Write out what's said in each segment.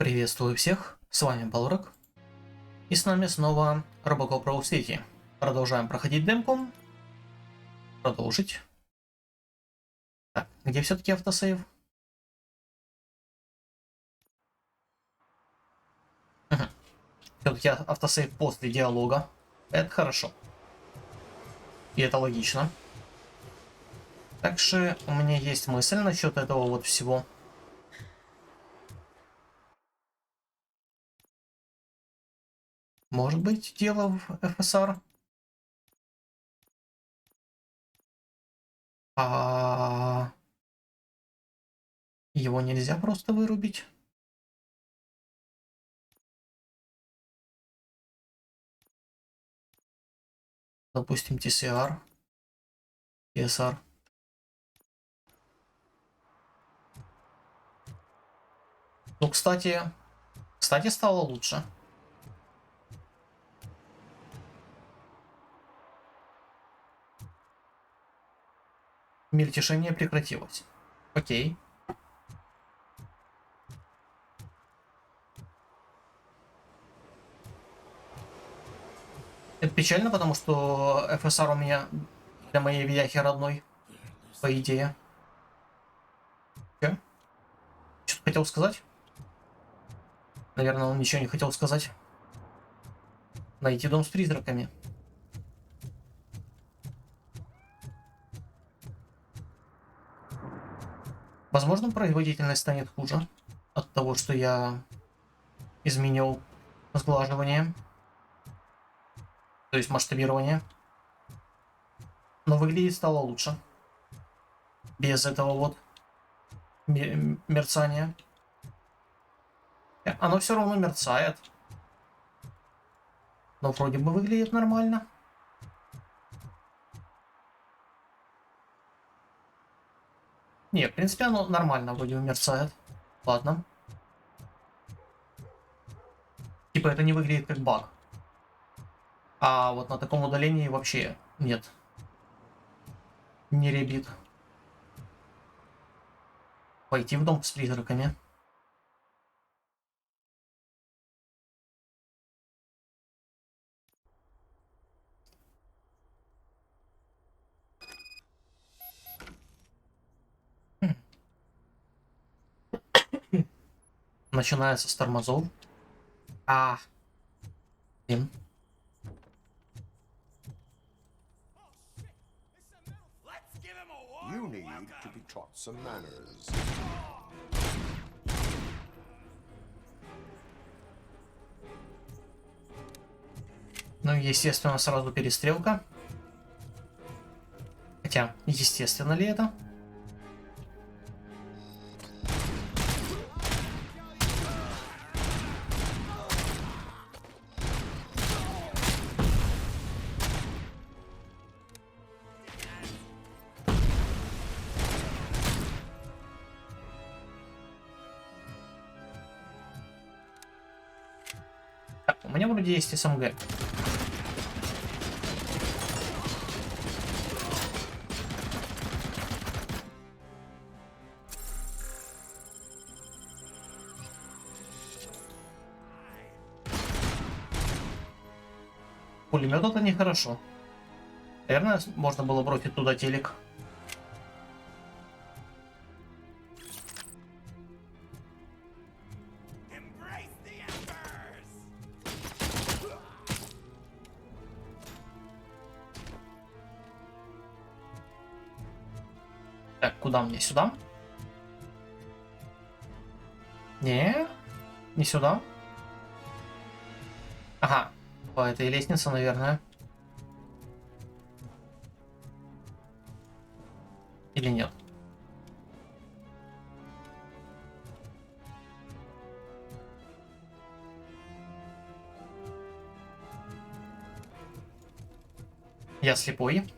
Приветствую всех, с вами Балрак, и с нами снова RoboCop. Продолжаем проходить демку. Продолжить. Так, где все-таки автосейв? Все-таки автосейв после диалога. Это хорошо. И это логично. Также у меня есть мысль насчет этого вот всего. Может быть, дело в ФСР? А его нельзя просто вырубить? Допустим, TCR, TSR. Ну, кстати, стало лучше. Мельтешение прекратилось. Окей. Это печально, потому что ФСР у меня для моей видяхи родной, по идее. Че? Что-то хотел сказать? Наверное, он ничего не хотел сказать. Найти дом с призраками. Возможно, производительность станет хуже от того, что я изменил сглаживание, то есть масштабирование. Но выглядеть стало лучше. Без этого вот мерцания. Оно все равно мерцает. Но вроде бы выглядит нормально. Не, в принципе, оно нормально вроде мерцает. Ладно. Типа это не выглядит как баг. А вот на таком удалении вообще нет. Не ребит. Пойти в дом с призраками. Начинается с тормозов. Блин. You need to be taught some manners. Ну, естественно, сразу перестрелка. Хотя, естественно ли это? Так, у меня вроде есть СМГ. Пулемет это нехорошо. Наверное, можно было бросить туда телек. Так, куда мне? Сюда? Не сюда. Ага, по этой лестнице, наверное. Или нет? Я слепой.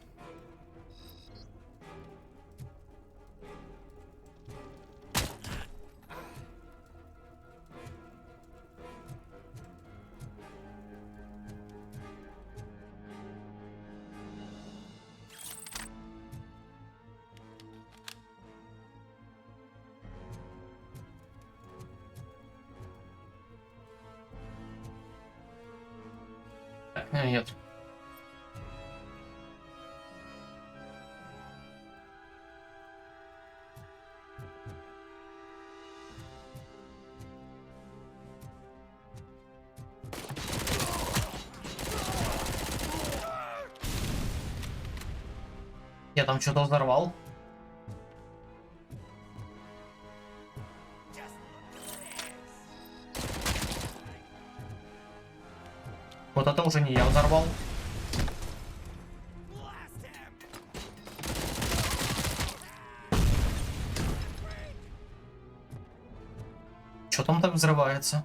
Нет. Я там что-то взорвал. Вот это уже не я взорвал. Что там так взрывается?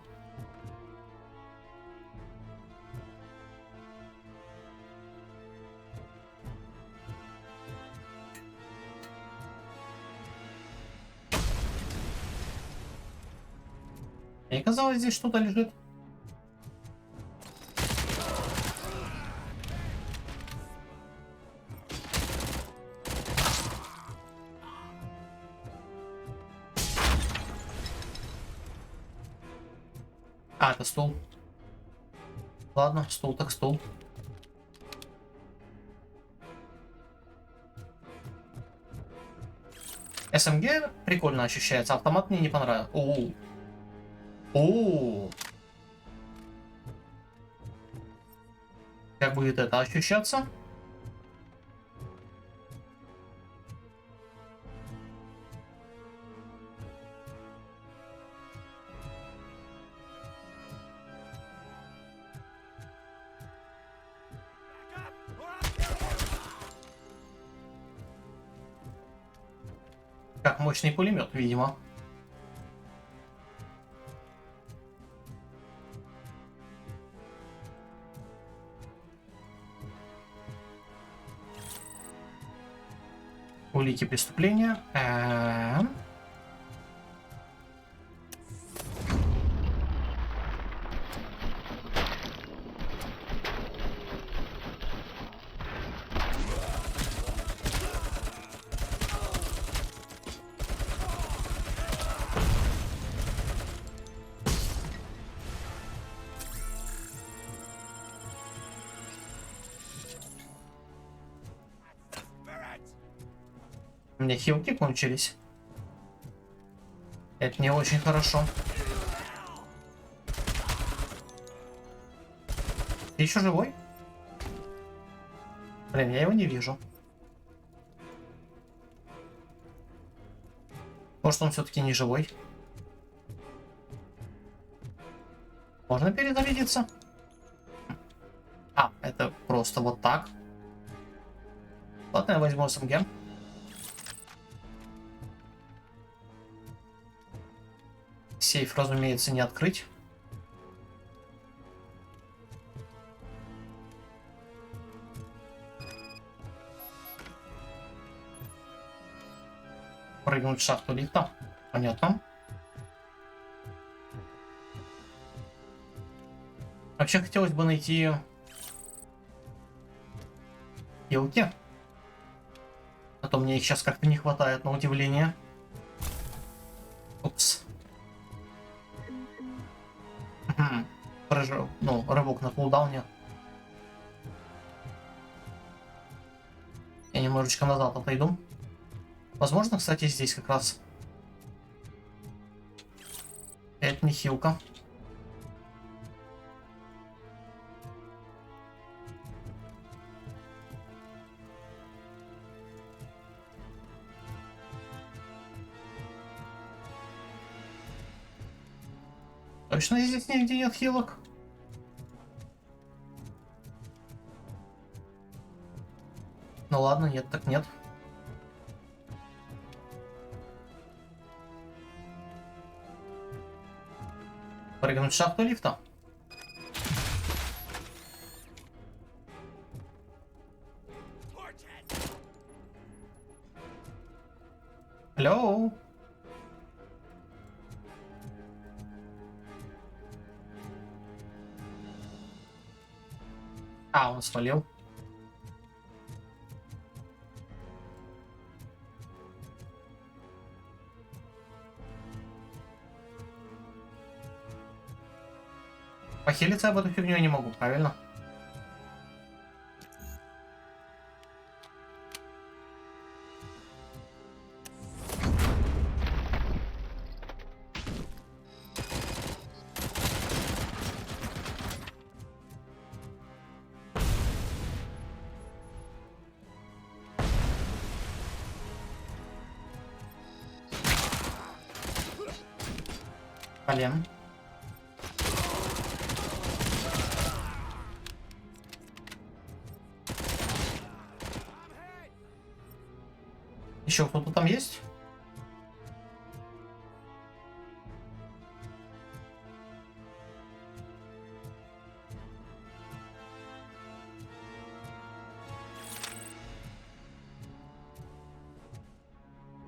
Мне казалось, здесь что-то лежит. А, это стул. Ладно, стул так стул. СМГ прикольно ощущается, автомат мне не понравился. О, как будет это ощущаться? Как мощный пулемет, видимо. Улики преступления. У меня хилки кончились. Это не очень хорошо. Ты еще живой? Блин, я его не вижу. Может, он все-таки не живой? Можно перезарядиться? А, это просто вот так. Ладно, я возьму СМГ. Сейф, разумеется, не открыть. Прыгнуть в шахту лифта. Понятно. Вообще хотелось бы найти хилки. А то мне их сейчас как-то не хватает, на удивление. Упс. Ну, рывок на кулдауне. Я немножечко назад отойду. Возможно, кстати, здесь как раз. Это не хилка. Точно здесь нигде нет хилок? Ну ладно, нет так нет. Прыгнуть в шахту лифта. Алло. А, он свалил. Похилиться об эту фигню я не могу, правильно? Ален. Еще кто-то там есть?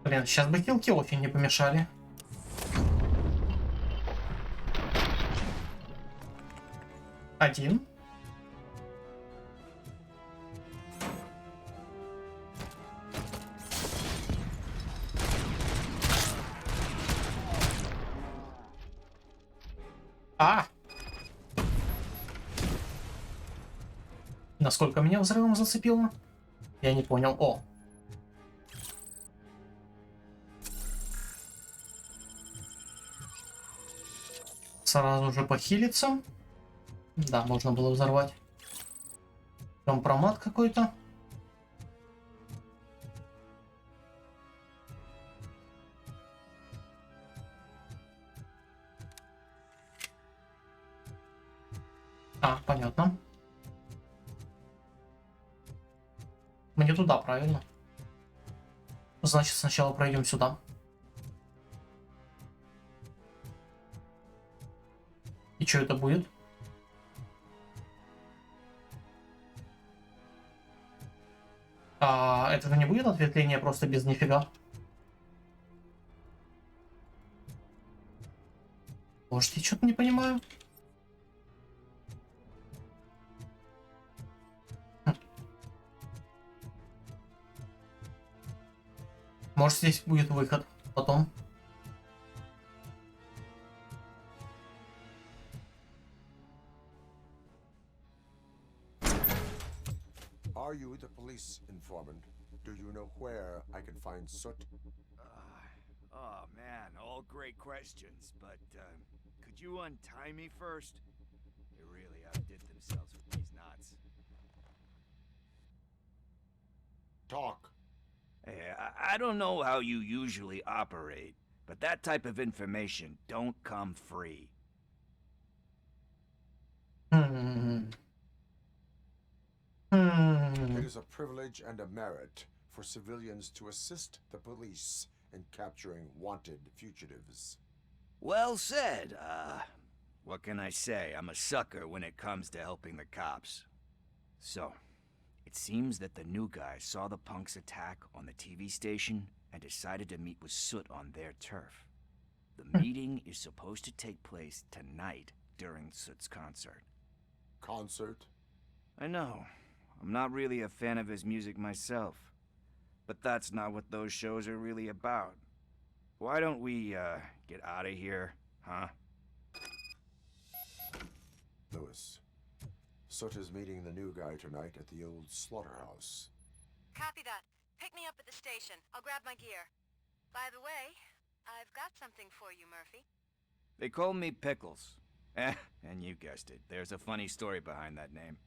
Блин, сейчас бы хилки очень не помешали. Один. А! Насколько меня взрывом зацепило? Я не понял. О! Сразу же похилиться. Да, можно было взорвать. Компромат какой-то. А, понятно. Мне туда, правильно? Значит, сначала пройдем сюда. И что это будет? А, это же не будет ответвление просто без нифига? Может, я что-то не понимаю? Может, здесь будет выход потом. Are you the police informant? Do you know where I can find Soot? Oh man, all great questions, but could you untie me first? They really outdid themselves with these knots. Talk. Hey, I don't know how you usually operate, but that type of information don't come free. It is a privilege and a merit for civilians to assist the police in capturing wanted fugitives. Well said. What can I say? I'm a sucker when it comes to helping the cops. So, it seems that the new guy saw the punks attack on the TV station and decided to meet with Soot on their turf. The meeting is supposed to take place tonight during Soot's concert. Concert? I know. I'm not really a fan of his music myself. But that's not what those shows are really about. Why don't we, get out of here, huh? Lewis. Soot is meeting the new guy tonight at the old slaughterhouse. Copy that. Pick me up at the station. I'll grab my gear. By the way, I've got something for you, Murphy. They call me Pickles. And you guessed it. There's a funny story behind that name.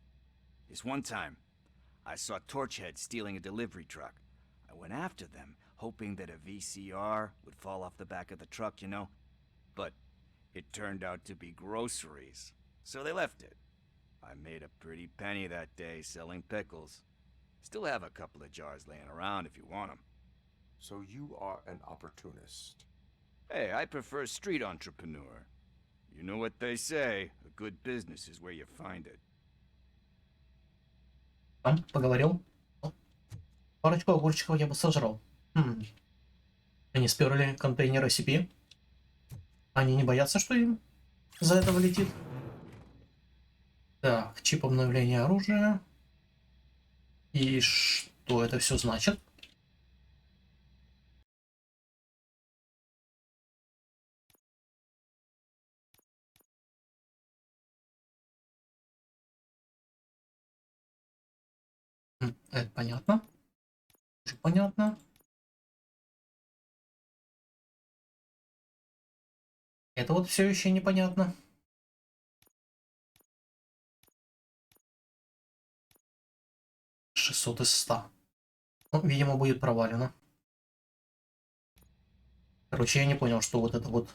This one time, I saw Torchhead stealing a delivery truck. I went after them, hoping that a VCR would fall off the back of the truck, you know? But it turned out to be groceries. So they left it. I made a pretty penny that day selling pickles. Still have a couple of jars laying around if you want them. So you are an opportunist. Hey, I prefer street entrepreneur. You know what they say, a good business is where you find it. Там поговорил. Парочку огурчиков я бы сожрал. Они сперли контейнеры себе. Они не боятся, что им за это влетит. Так, чип обновления оружия. И что это все значит? Это понятно. Уже понятно. Это вот все еще непонятно. $600 из 100. Ну, видимо, будет провалено. Короче, я не понял, что вот это вот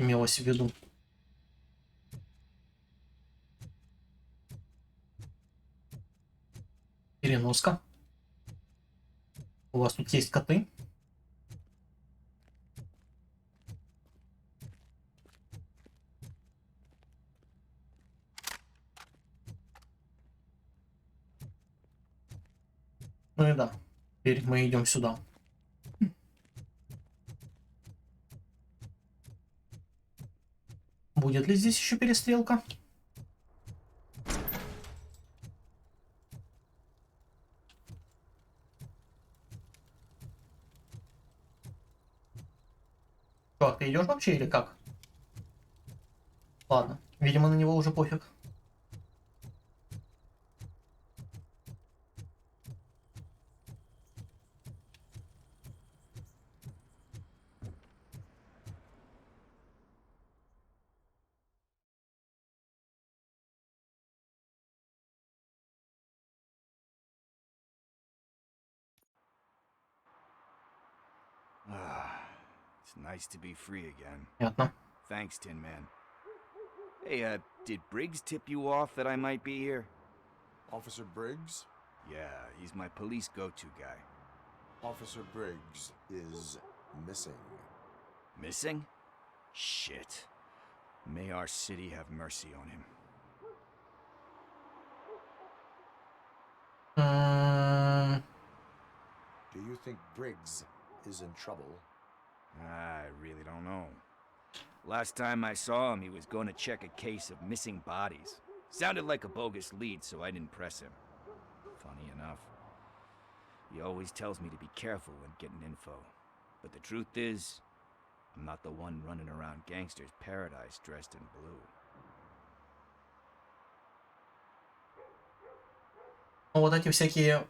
имелось в виду. Переноска. У вас тут есть коты. Ну и да, теперь мы идем сюда. Будет ли здесь еще перестрелка? Чувак, ты идешь вообще или как? Ладно, видимо, на него уже пофиг. It's nice to be free again. Понятно. Thanks, Tin Man. Hey, did Briggs tip you off that I might be here? Officer Briggs? Yeah, he's my police go-to guy. Officer Briggs is missing. Missing? Shit. May our city have mercy on him. Do you think Briggs is in trouble? I really don't know. Last time I saw him, he was going to check a case of missing bodies. Sounded like a bogus lead, so I didn't press him. Funny enough. He always tells me to be careful when getting info. But the truth is, I'm not the one running around gangsters' paradise dressed in blue. Ну, вот эти всякие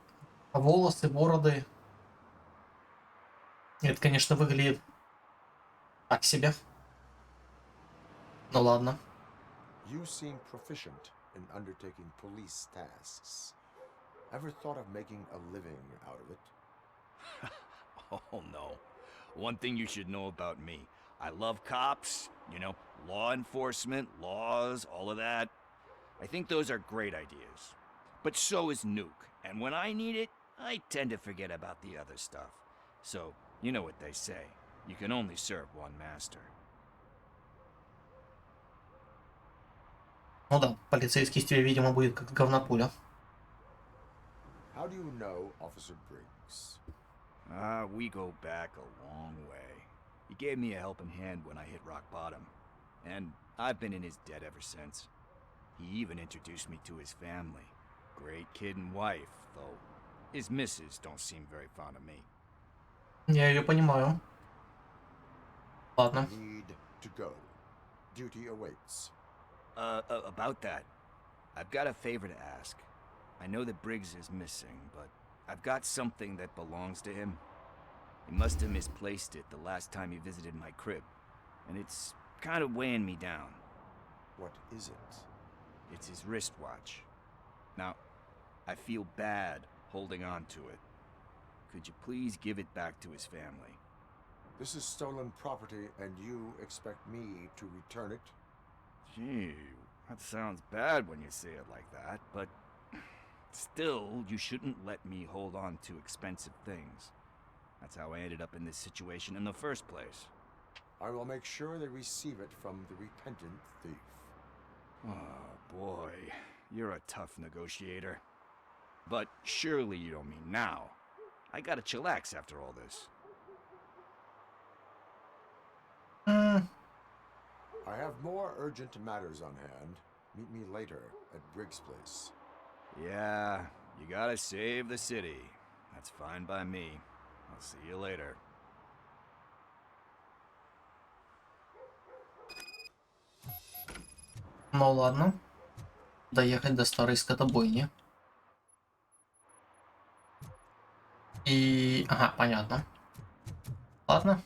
волосы, бороды. Это, конечно, выглядит так себе. Ну ладно. You seem proficient in undertaking police tasks. Ever thought of making a living out of it? Oh no. One thing you should know about me. I love cops, you know, law enforcement, laws, all of that. I think those are great ideas. But so is Nuke, and when I need it, I tend to forget about the other stuff. So, you know what they say. You can only serve one master. Ну да, полицейский из тебя, видимо, будет как говнопуля. How do you know Officer Briggs? We go back a long way. He gave me a helping hand when I hit rock bottom. And I've been in his debt ever since. He even introduced me to his family. Great kid and wife, though his missus don't seem very fond of me. Я ее понимаю. Ладно. Need to go. Duty awaits. About that, I've got a favor to ask. I know that Briggs is missing, but I've got something that belongs to him. He must have misplaced it the last time he visited my crib, and it's kind of weighing me down. What is it? It's his wristwatch. Now, I feel bad holding on to it. Could you please give it back to his family? This is stolen property, and you expect me to return it? Gee, that sounds bad when you say it like that, but still, you shouldn't let me hold on to expensive things. That's how I ended up in this situation in the first place. I will make sure they receive it from the repentant thief. Oh, boy. You're a tough negotiator. But surely you don't mean now. I gotta chillax after all this. I have more urgent matters on hand. Meet me later at Briggs' place. Yeah, you gotta save the city. That's fine by me. I'll see you later. Ну ладно. Доехать до старой скотобойни. И... Ага, понятно. Ладно.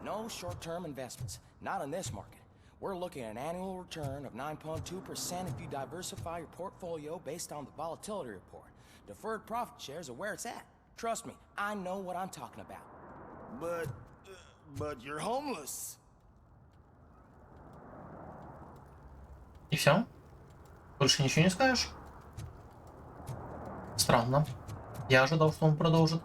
No short-term investments, not in this market. We're looking at an annual return of 9.2% if you diversify your portfolio based on the volatility report. Deferred profit shares are where it's at. Trust me, I know what I'm talking about. But you're homeless. И все? Больше ничего не скажешь? Странно. Я ожидал, что он продолжит.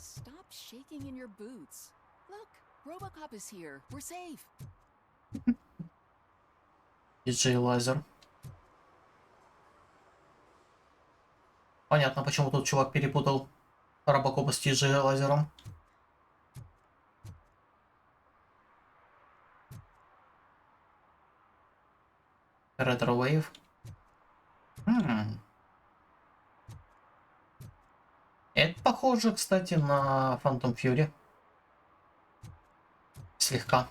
Stop shaking in your boots. Look, RoboCop is here. We're safe. Диджей Лазер. Понятно, почему тут чувак перепутал Робокопа с Диджей Лазером. Ретро Wave. Это похоже, кстати, на Phantom Fury. Слегка.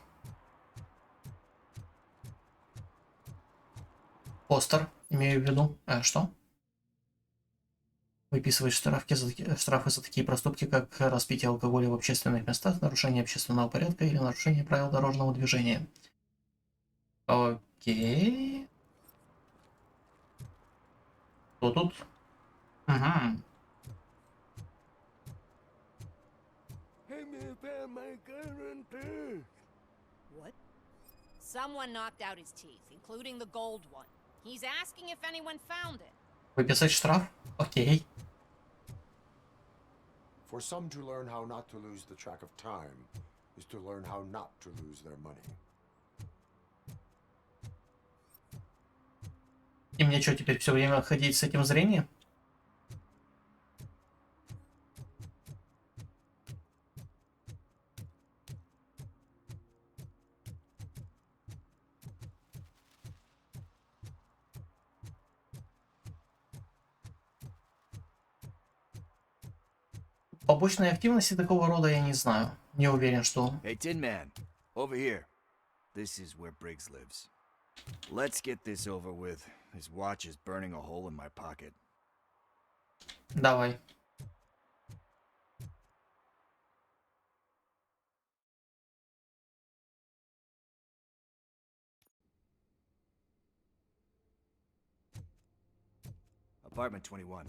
Постер, имею в виду. Что? Выписывать штрафы за такие проступки, как распитие алкоголя в общественных местах, нарушение общественного порядка или нарушение правил дорожного движения. Окей. Кто тут? Угу. What? Someone knocked out his teeth, including the gold one. He's asking if anyone found it. Выписать штраф? Окей. For some to learn how not to lose the track of time is to learn how not to lose their money. И мне что, теперь все время ходить с этим зрением? Побочной активности такого рода я не знаю. Не уверен, что... Hey, Tin Man, over here. This is where Briggs lives. Let's get this over with. His watch is burning a hole in my pocket. Давай. Apartment 21.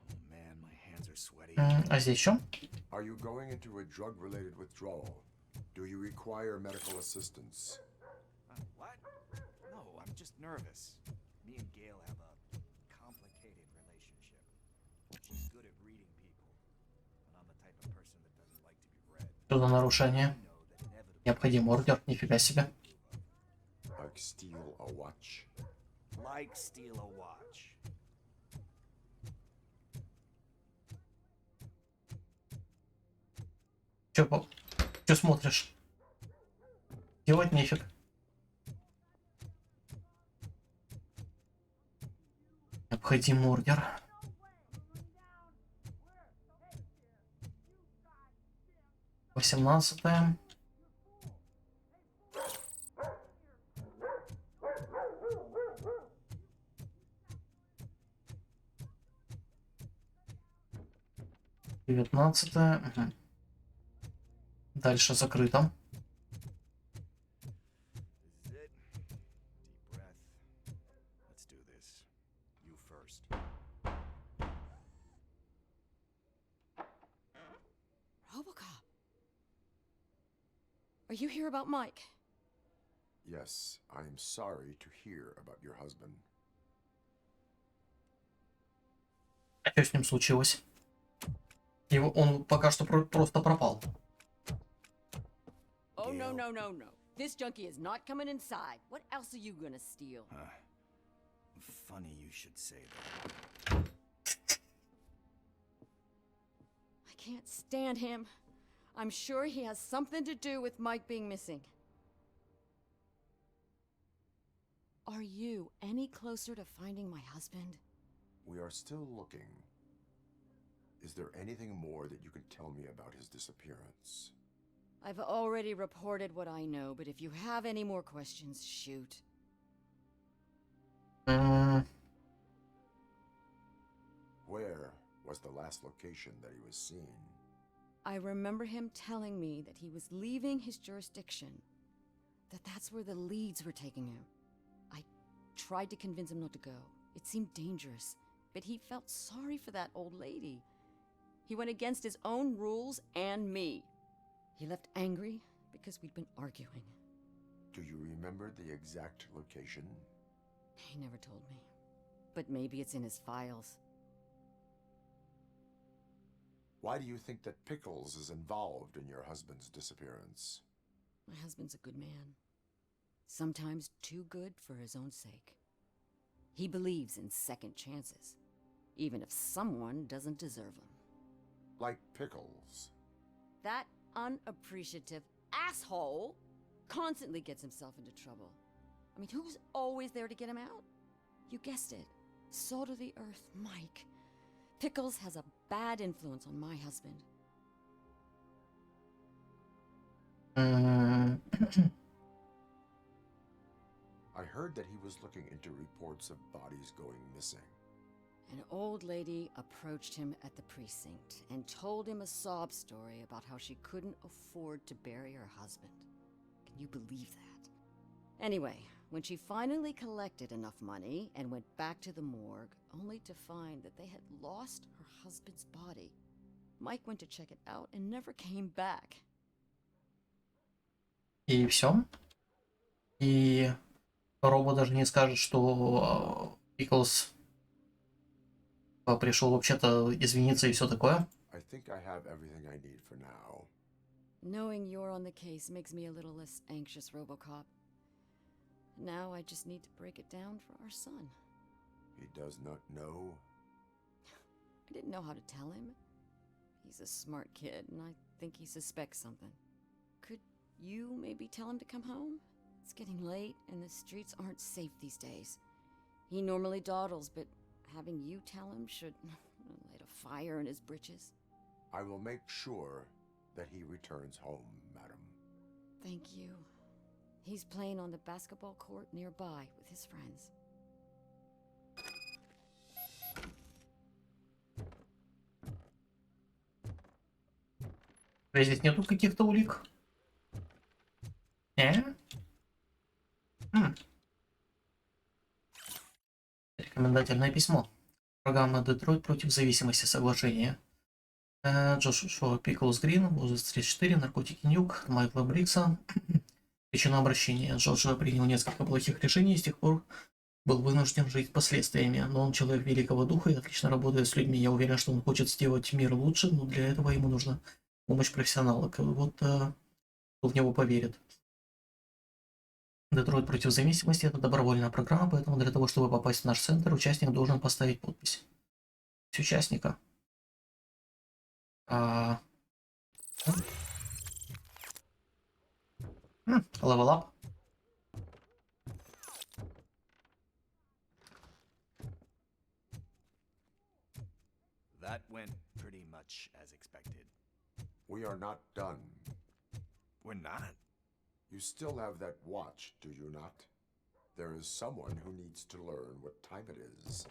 Oh man, my hands are sweaty. А здесь что? Are you going into a drug-related withdrawal? Do you require medical assistance? What? No, I'm just nervous. Me and Gail have a complicated relationship. She's good at reading people, and I'm the type of person that doesn't like to be read. Что за нарушение? Необходим ордер. Нифига себе. Like steal a watch? Like steal a watch. Чё смотришь? Делать нефиг. Необходим ордер. Восемнадцатое. Девятнадцатое. Угу. Дальше закрыто. This is it. Deep breath. Let's do this. You first. RoboCop. Are you here about Mike? Yes, I am sorry to hear about your husband. А что с ним случилось? Он пока что просто пропал. Oh, no. This junkie is not coming inside. What else are you gonna steal? Funny you should say that. I can't stand him. I'm sure he has something to do with Mike being missing. Are you any closer to finding my husband? We are still looking. Is there anything more that you can tell me about his disappearance? I've already reported what I know, but if you have any more questions, shoot. Where was the last location that he was seen? I remember him telling me that he was leaving his jurisdiction, that's where the leads were taking him. I tried to convince him not to go. It seemed dangerous, but he felt sorry for that old lady. He went against his own rules and me. He left angry because we'd been arguing. Do you remember the exact location? He never told me, but maybe it's in his files. Why do you think that Pickles is involved in your husband's disappearance? My husband's a good man. Sometimes too good for his own sake. He believes in second chances, even if someone doesn't deserve them. Like Pickles. That unappreciative asshole constantly gets himself into trouble. I mean, who's always there to get him out? You guessed it. Salt of the earth, Mike. Pickles has a bad influence on my husband. I heard that he was looking into reports of bodies going missing. An old lady approached him at the precinct and told him a sob story about how she couldn't afford to bury her husband. Can you believe that? Anyway, when she finally collected enough money and went back to the morgue, only to find that they had lost her husband's body, Mike went to check it out and never came back. И все. И Робо даже не скажет, что Пиклз пришел вообще-то извиниться и все такое. I think I have everything I need for now. Knowing you're on the case makes me a little less anxious, RoboCop. Now I just need to break it down for our son. He does not know. I didn't know how to tell him. He's a smart kid, and I think he suspects something. Could you maybe tell him to come home? It's getting late, and the streets aren't safe these days. He normally dawdles, but having you tell him should light a fire in his britches. I will make sure that he returns home, madam. Thank you. He's playing on the basketball court nearby with his friends. Здесь нету каких-то улик? Рекомендательное письмо. Программа Детройт против зависимости. Соглашение. Джошуа Пиклз Грин, возраст 34, наркотики Нюк, Майкла Брикса. Причина обращения. Джорджа принял несколько плохих решений и с тех пор был вынужден жить последствиями. Но он человек великого духа и отлично работает с людьми. Я уверен, что он хочет сделать мир лучше, но для этого ему нужна помощь профессионала. Вот кто в него поверит. Детройт против зависимости — это добровольная программа, поэтому для того, чтобы попасть в наш центр, участник должен поставить подпись. С участника. Level up. That went pretty much as expected. We are not done. We're not? You still have that watch, do you not? There is someone who needs to learn what time it is.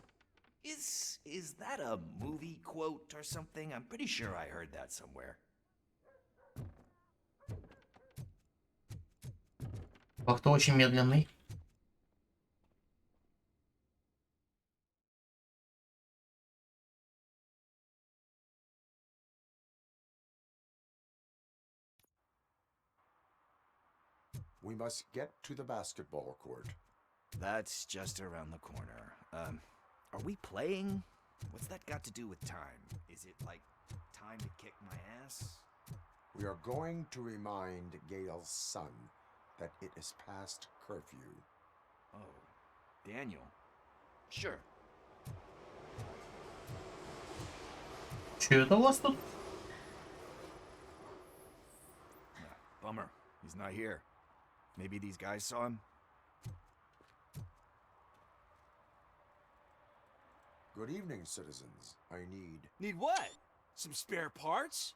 Is that a movie quote or something? I'm pretty sure I heard that somewhere. Факт очень медленный. We must get to the basketball court. That's just around the corner. Are we playing? What's that got to do with time? Is it like time to kick my ass? We are going to remind Gail's son that it is past curfew. Oh, Daniel. Sure. Че это у вас тут? Bummer. He's not here. Maybe these guys saw him? Good evening, citizens. I need... Need what? Some spare parts?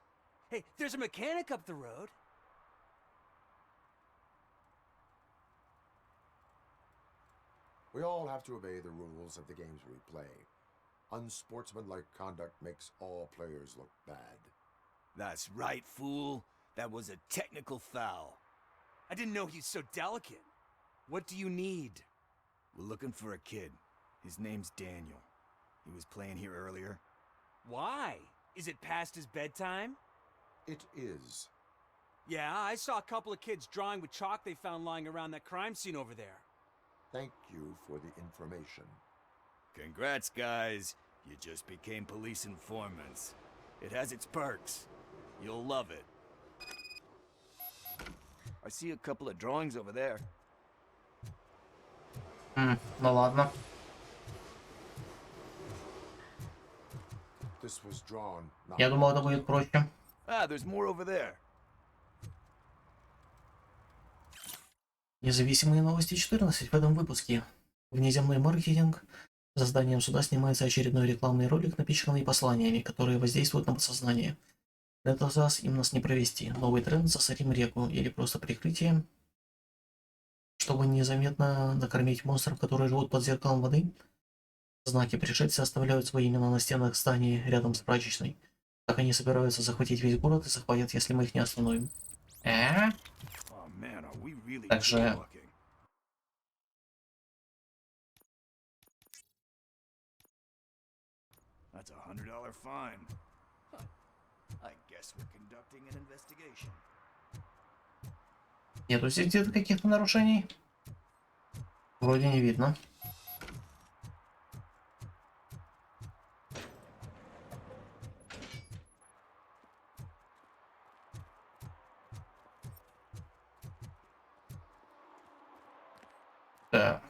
Hey, there's a mechanic up the road. We all have to obey the rules of the games we play. Unsportsmanlike conduct makes all players look bad. That's right, fool. That was a technical foul. I didn't know he's so delicate. What do you need? We're looking for a kid. His name's Daniel. He was playing here earlier. Why? Is it past his bedtime? It is. Yeah, I saw a couple of kids drawing with chalk they found lying around that crime scene over there. Thank you for the information. Congrats, guys. You just became police informants. It has its perks. You'll love it. I see a couple of drawings over there. Ну ладно. This was drawn not Я думал, это будет проще. Ah, there's more over there. Независимые новости 14 в этом выпуске. Внеземной маркетинг. За зданием суда снимается очередной рекламный ролик, напичканный посланиями, которые воздействуют на подсознание. В этот раз им нас не провести. Новый тренд «Засорим реку» или просто прикрытие, чтобы незаметно накормить монстров, которые живут под зеркалом воды. Знаки пришельцы оставляют свои имена на стенах зданий рядом с прачечной. Так они собираются захватить весь город и захватят, если мы их не остановим. Oh man, are we really Также good-looking? That's $100 fine. Huh. I guess we're conducting an investigation. нету здесь где-то каких-то нарушений? Вроде не видно. Так.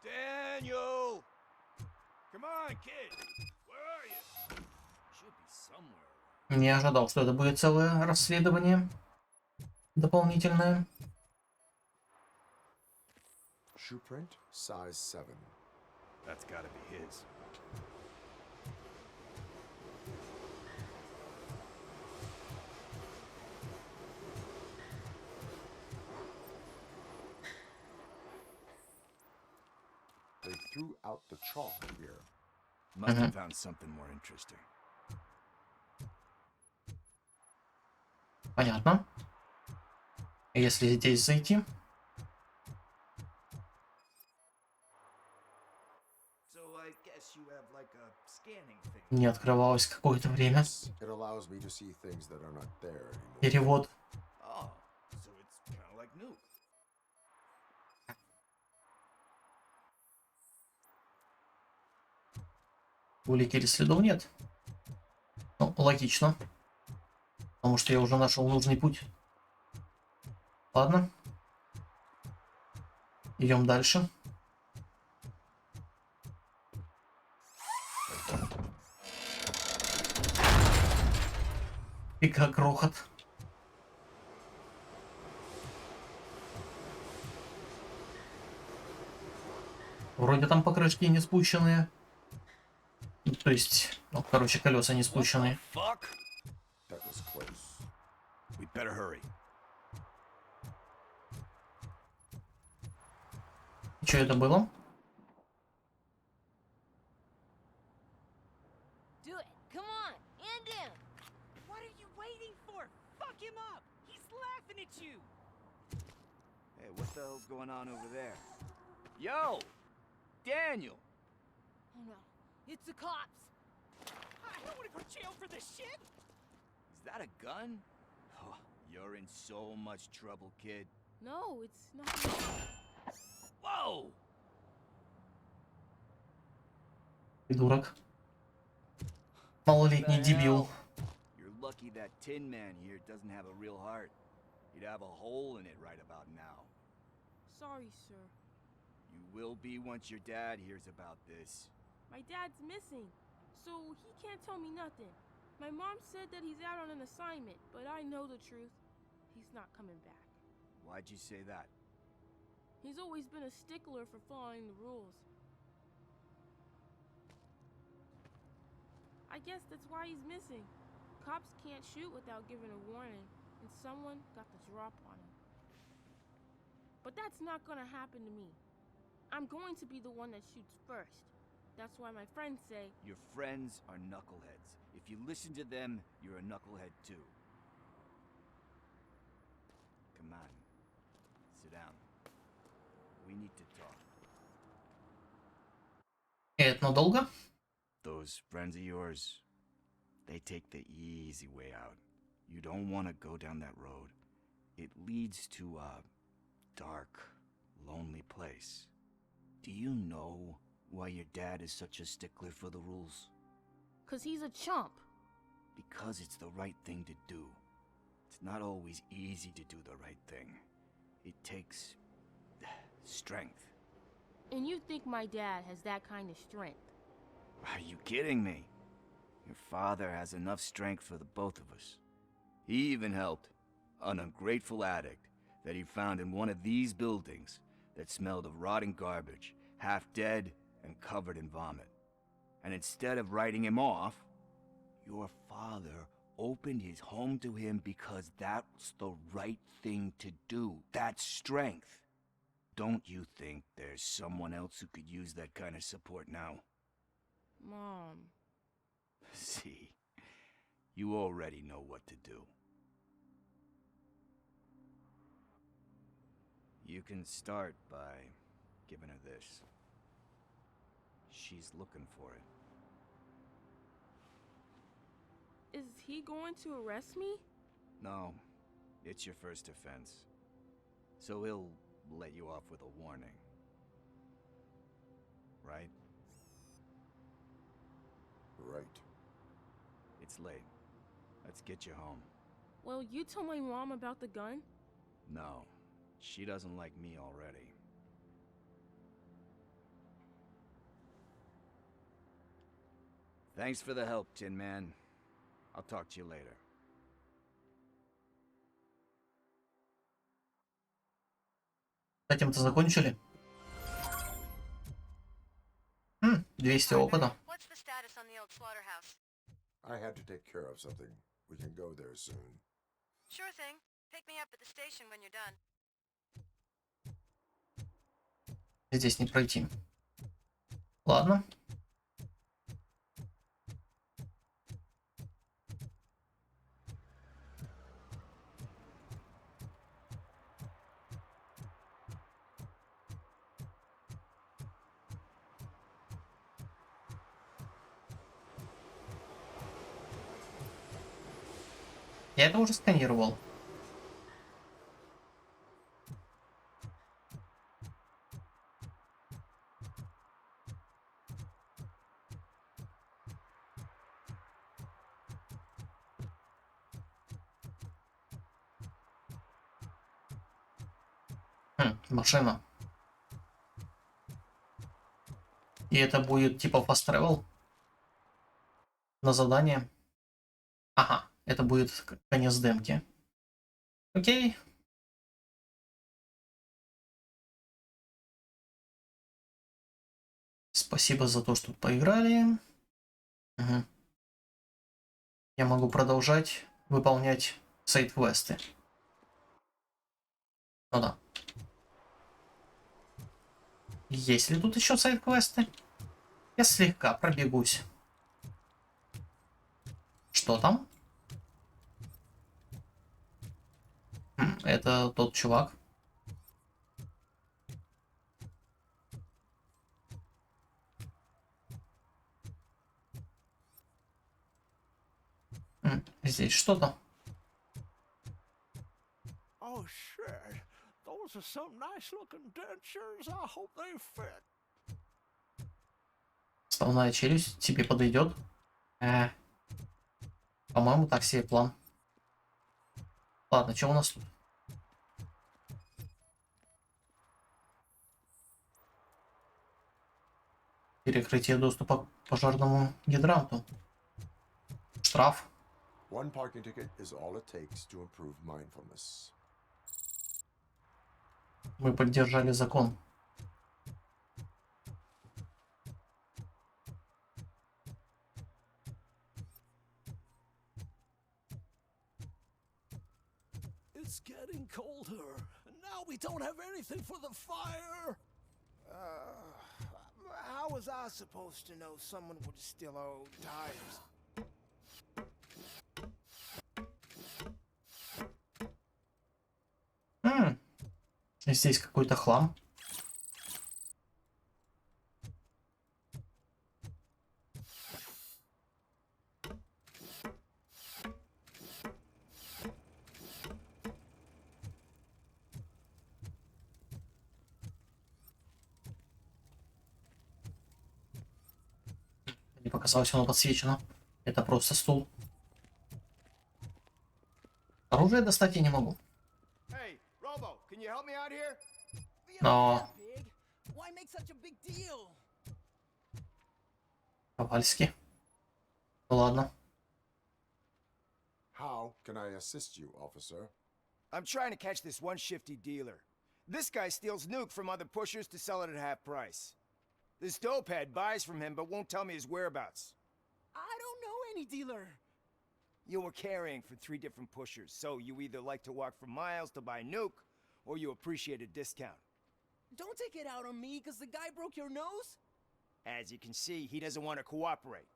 Daniel! Come on, kid! Where are you? Should be somewhere. Не ожидал, что это будет целое расследование дополнительное. shoe print, size 7. That's gotta be his. They threw out the chalk here. Must have found something more interesting. Понятно. Если здесь зайти, So I guess you have like a scanning thing. не открывалось какое-то время. It allows me to see things that are not there anymore. Перевод. Oh, so it's kind of like new. Улики или следов нет. Ну, логично. Потому что я уже нашел нужный путь. Ладно. Идем дальше. И как грохот. Вроде там покрышки не спущенные. Ну, то есть, ну, короче, колеса не спущенные. Fuck! That was close. We'd better hurry. Что это было? Do it. Come on. And down. What are you waiting for? Fuck him up. He's laughing at you. Hey, what the hell's going on over there? Yo! Daniel! Oh no. It's the cops. I don't want to go to jail for this shit. Is that a gun? Oh, you're in so much trouble, kid. No, it's not. Whoa! Придурок. Малолетний дебил. You're lucky that Tin Man here doesn't have a real heart. He'd have a hole in it right about now. Sorry, sir. You will be once your dad hears about this. My dad's missing, so he can't tell me nothing. My mom said that he's out on an assignment, but I know the truth. He's not coming back. Why'd you say that? He's always been a stickler for following the rules. I guess that's why he's missing. Cops can't shoot without giving a warning, and someone got the drop on him. But that's not gonna happen to me. I'm going to be the one that shoots first. That's why my friends say. Your friends are knuckleheads. If you listen to them, you're a knucklehead too. Come on. Sit down. We need to talk. Это надолго? Those friends of yours, they take the easy way out. You don't want to go down that road. It leads to a dark, lonely place. Do you know why your dad is such a stickler for the rules? 'Cause he's a chump. Because it's the right thing to do. It's not always easy to do the right thing. It takes strength. And you think my dad has that kind of strength? Are you kidding me? Your father has enough strength for the both of us. He even helped an ungrateful addict that he found in one of these buildings that smelled of rotting garbage, half dead and covered in vomit. And instead of writing him off, your father opened his home to him because that's the right thing to do. That's strength. Don't you think there's someone else who could use that kind of support now? Mom. See, you already know what to do. You can start by giving her this. She's looking for it. Is he going to arrest me? No, it's your first offense. So he'll let you off with a warning. Right? Right. It's late. Let's get you home. Well, you told my mom about the gun? No, she doesn't like me already. Thanks for the help, Tin Man. I'll talk to you later. С этим-то закончили? 200 опыта. What's the status on the old slaughterhouse? I had to take care of something. We can go there soon. Sure thing. Pick me up at the station when you're done. Здесь не пройти. Ладно. Я это уже сканировал. Машина. И это будет типа fast travel на задание. Ага, это будет конец демки. Окей. Спасибо за то, что поиграли. Угу. Я могу продолжать выполнять сайд-квесты. Ну да. Есть ли тут еще сайд-квесты? Я слегка пробегусь. Что там? Это тот чувак. Здесь что-то. Oh shit. Those are some nice looking dentures. I hope they fit. Вставная челюсть тебе подойдет. По-моему, так себе план. Ладно, что у нас тут? Перекрытие доступа к пожарному гидранту. Штраф. One parking ticket is all it takes to improve mindfulness. Мы поддержали закон. It's getting colder, and now we don't have anything for the fire. How was I supposed to know someone would steal our old tires? Здесь какой-то хлам. Мне показалось, оно подсвечено. Это просто стул. Оружие достать я не могу. Hey, Robo, can you help me out here? Но Big? Why make such a big deal? Ковальский. Ну ладно. How can I assist you, officer? I'm trying to catch this one shifty dealer. This guy steals nuke from other pushers to sell it at half price. This dopehead buys from him but won't tell me his whereabouts. I don't know any dealer. You were carrying for 3 different pushers, so you either like to walk for miles to buy nuke, or you appreciate a discount. Don't take it out on me, because the guy broke your nose? As you can see, he doesn't want to cooperate.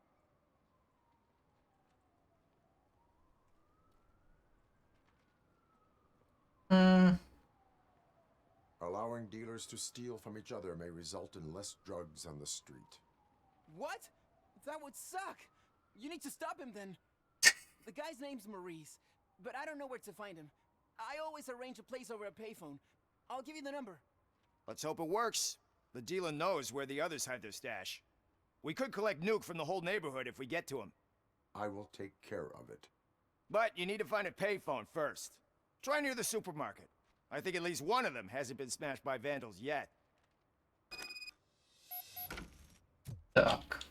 Allowing dealers to steal from each other may result in less drugs on the street. What? That would suck. You need to stop him then. The guy's name's Maurice, but I don't know where to find him. I always arrange a place over a payphone. I'll give you the number. Let's hope it works. The dealer knows where the others hide their stash. We could collect nuke from the whole neighborhood if we get to him. I will take care of it. But you need to find a payphone first. Try near the supermarket. I think at least one of them hasn't been smashed by vandals yet. Так.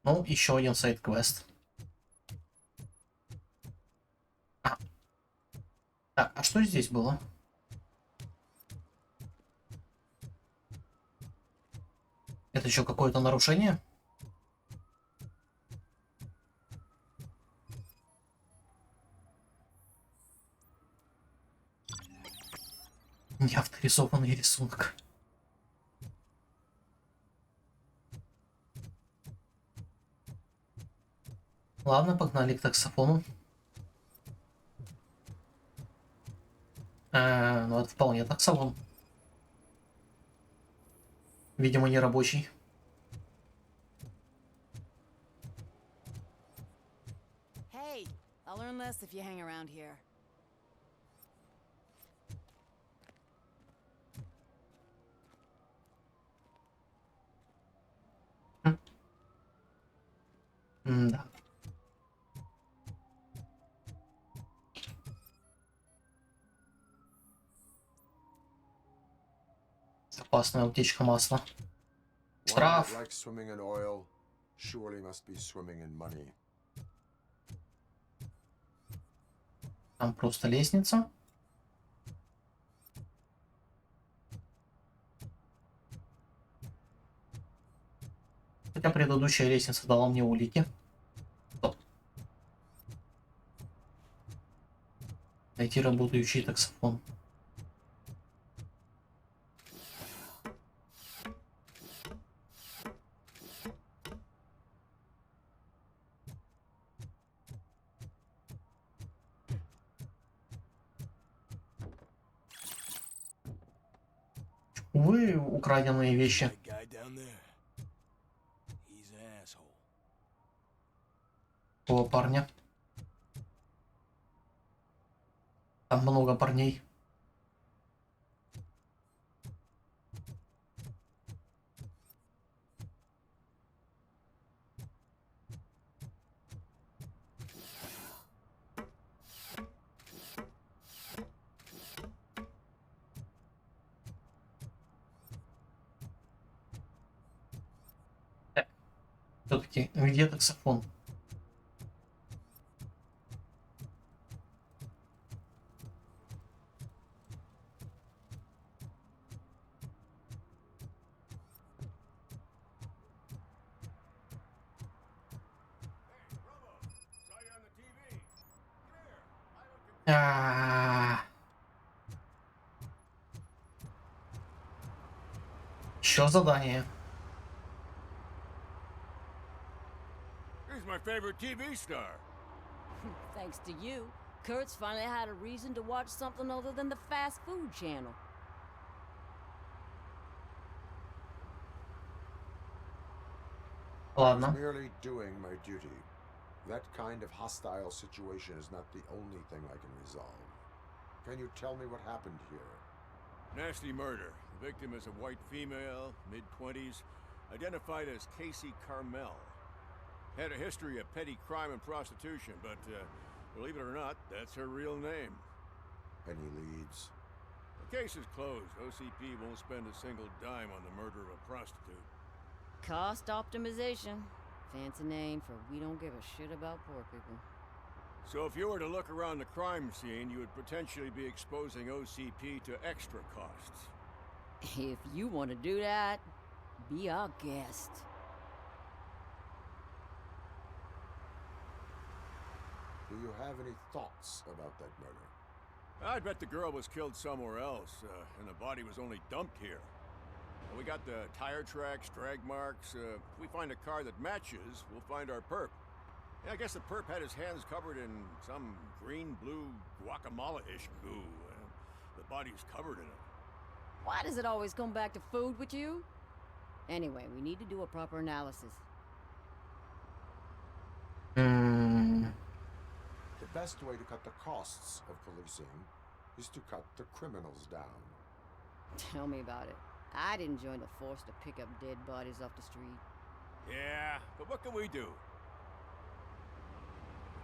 Ну, еще один сайд-квест. Так, а что здесь было? Это еще какое-то нарушение? Неавторизованный рисунок. Ладно, погнали к таксофону. Ну это вполне таксофон. Видимо, не рабочий. Hey, I'll learn less if you hang around here. Да. Опасная утечка масла. One Штраф. that likes swimming in oil surely must be swimming in money. Там просто лестница. Хотя предыдущая лестница дала мне улики. Стоп. Найти работающий таксофон. Увы, украденные вещи. That guy down there. He's an asshole. О, парня. Там много парней. Все-таки где таксофон? Еще задание. favorite TV star? Thanks to you, Kurt's finally had a reason to watch something other than the fast food channel. I was Ладно. merely doing my duty. That kind of hostile situation is not the only thing I can resolve. Can you tell me what happened here? Nasty murder. The victim is a white female, mid-20s, identified as Casey Carmel. Had a history of petty crime and prostitution, but believe it or not, that's her real name. Any leads? The case is closed. OCP won't spend a single dime on the murder of a prostitute. Cost optimization. Fancy name for we don't give a shit about poor people. So if you were to look around the crime scene, you would potentially be exposing OCP to extra costs. If you want to do that, be our guest. Do you have any thoughts about that murder? I bet the girl was killed somewhere else, and the body was only dumped here. We got the tire tracks, drag marks. If we find a car that matches, we'll find our perp. Yeah, I guess the perp had his hands covered in some green-blue guacamole-ish goo. The body's covered in it. Why does it always come back to food with you? Anyway, we need to do a proper analysis. Hmm. The best way to cut the costs of policing is to cut the criminals down. Tell me about it. I didn't join the force to pick up dead bodies off the street. Yeah, but what can we do?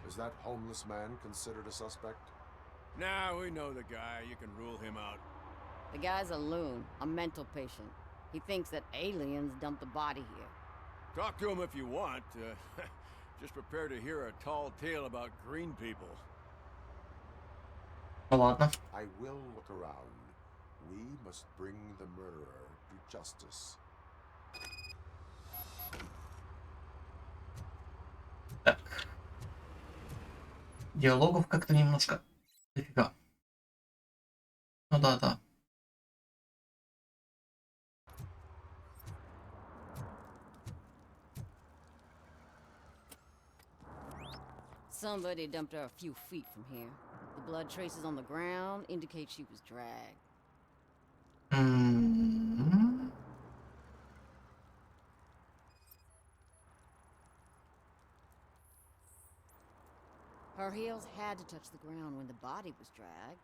Is that homeless man considered a suspect? Nah, we know the guy. You can rule him out. The guy's a loon, a mental patient. He thinks that aliens dumped the body here. Talk to him if you want. Just prepare to hear a tall tale about green people. Ну ладно. I will look around. We must bring the murderer to justice. Так. Диалогов как-то немножко дофига. Ну да. Somebody dumped her a few feet from here. The blood traces on the ground indicate she was dragged. Her heels had to touch the ground when the body was dragged.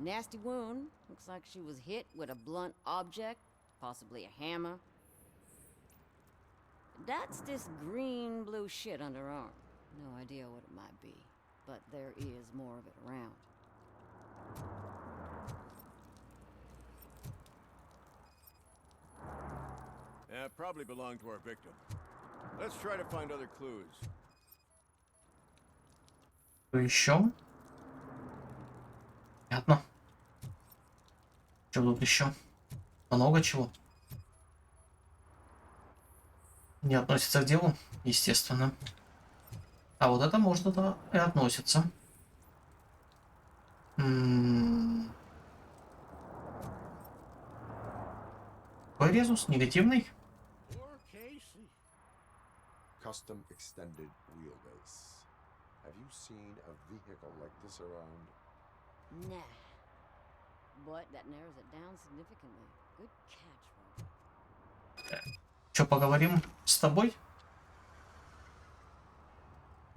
Nasty wound. Looks like she was hit with a blunt object, possibly a hammer. That's this green-blue shit under her arm. No idea what it might be, but there is more of it around. Yeah, probably belonged to our victim. Let's try to find other clues. Что еще? Понятно. Что тут еще? Много чего. Не относится к делу, естественно. А вот это может да, и относится. Какой резус? Негативный? Custom extended wheelbase. Have you seen a vehicle like this around? Nah. But that narrows it down significantly. Good catch, Rob. Что, поговорим с тобой?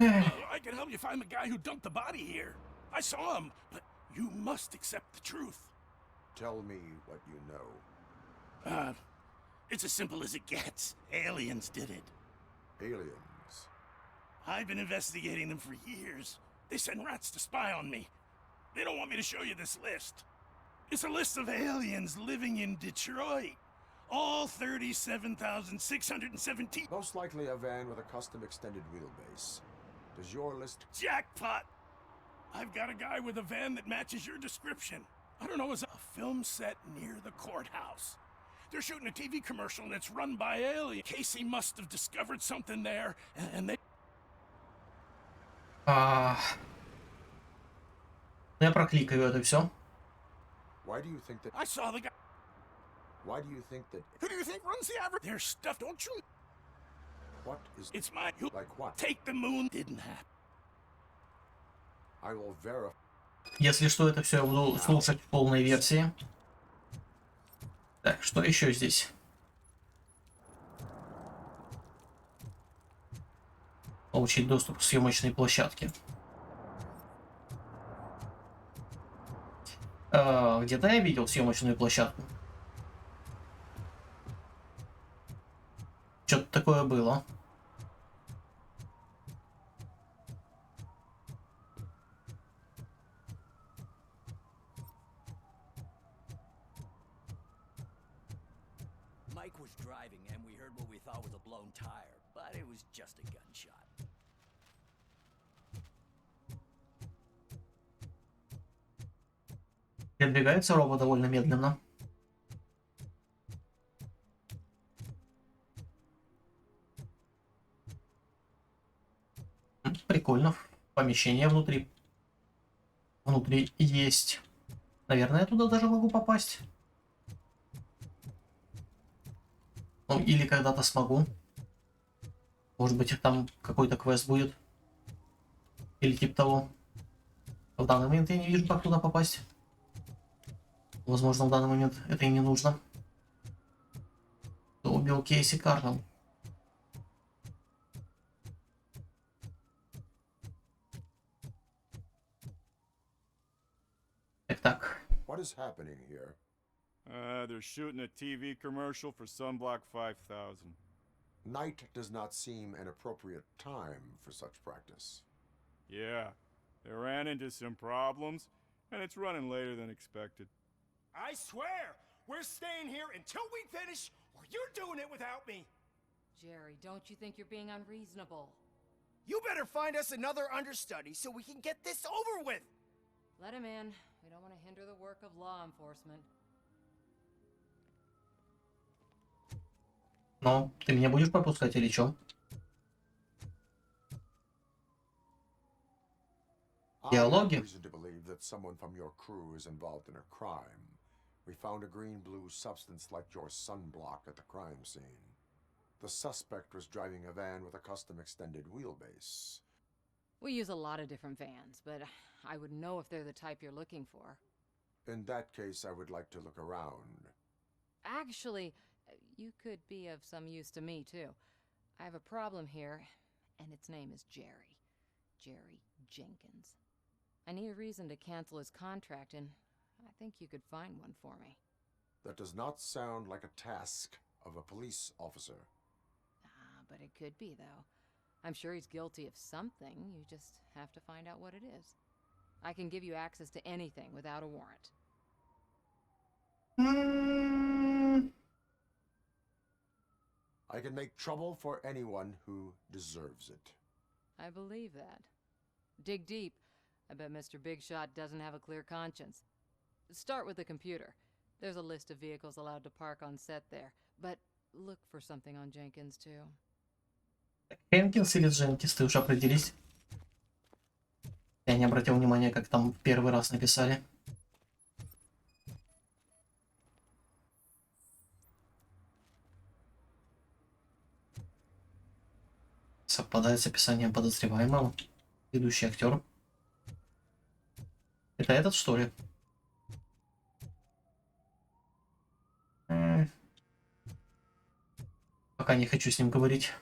I can help you find the guy who dumped the body here. I saw him, but you must accept the truth. Tell me what you know. It's as simple as it gets. Aliens did it. Aliens? I've been investigating them for years. They send rats to spy on me. They don't want me to show you this list. It's a list of aliens living in Detroit. All 37,617. Most likely a van with a custom extended wheelbase. Does your list... Jackpot! I've got a guy with a van that matches your description. I don't know, it's a film set near the courthouse. They're shooting a TV commercial and it's run by aliens. Casey must have discovered something there, and they... Ну, я прокликаю это все. Why do you think that? I saw the guy. Why do you think that? Who do you think runs the average? There's stuff, don't you? What is? It's mine. You Like what? take the moon. Didn't happen. I will verify. Если что, это все я буду слушать в полной версии. Так, что еще здесь? Получить доступ к съемочной площадке. Где-то я видел съемочную площадку. Что-то такое было. Mike was driving and we heard what we thought was a blown tire, but it was just a gunshot. Передвигается робот довольно медленно. Прикольно. Помещение внутри. Внутри есть. Наверное, я туда даже могу попасть. Ну, или когда-то смогу. Может быть, там какой-то квест будет. Или типа того. В данный момент я не вижу, как туда попасть. Возможно, в данный момент это и не нужно. Кто убил Кейси Карнелл? Так. What is happening here? They're shooting a TV commercial for Sunblock 5000. Night does not seem an appropriate time for such practice. Yeah, they ran into some problems, and it's running later than expected. I swear, we're staying here until we finish, or you're doing it without me. Jerry, don't you think you're being unreasonable? You better find us another understudy so we can get this over with. Let him in. We don't want to hinder the work of law enforcement. Ну, ты меня будешь пропускать или чё? I have Диалоги? reason to believe that someone from your crew is involved in a crime. We found a green-blue substance like your sunblock at the crime scene. The suspect was driving a van with a custom extended wheelbase. We use a lot of different vans, but I wouldn't know if they're the type you're looking for. In that case, I would like to look around. Actually, you could be of some use to me, too. I have a problem here, and its name is Jerry. Jerry Jenkins. I need a reason to cancel his contract, and I think you could find one for me. That does not sound like a task of a police officer. But it could be, though. I'm sure he's guilty of something. You just have to find out what it is. I can give you access to anything without a warrant. I can make trouble for anyone who deserves it. I believe that. Dig deep. I bet Mr. Big Shot doesn't have a clear conscience. Start with the computer. There's a list of vehicles allowed to park on set there. But look for something on Jenkins, too. Хэнкинс или Дженкинс, ты уже определись? Я не обратил внимания, как там в первый раз написали. Совпадает с описанием подозреваемого. Ведущий актер. Это этот, что ли? Пока не хочу с ним говорить.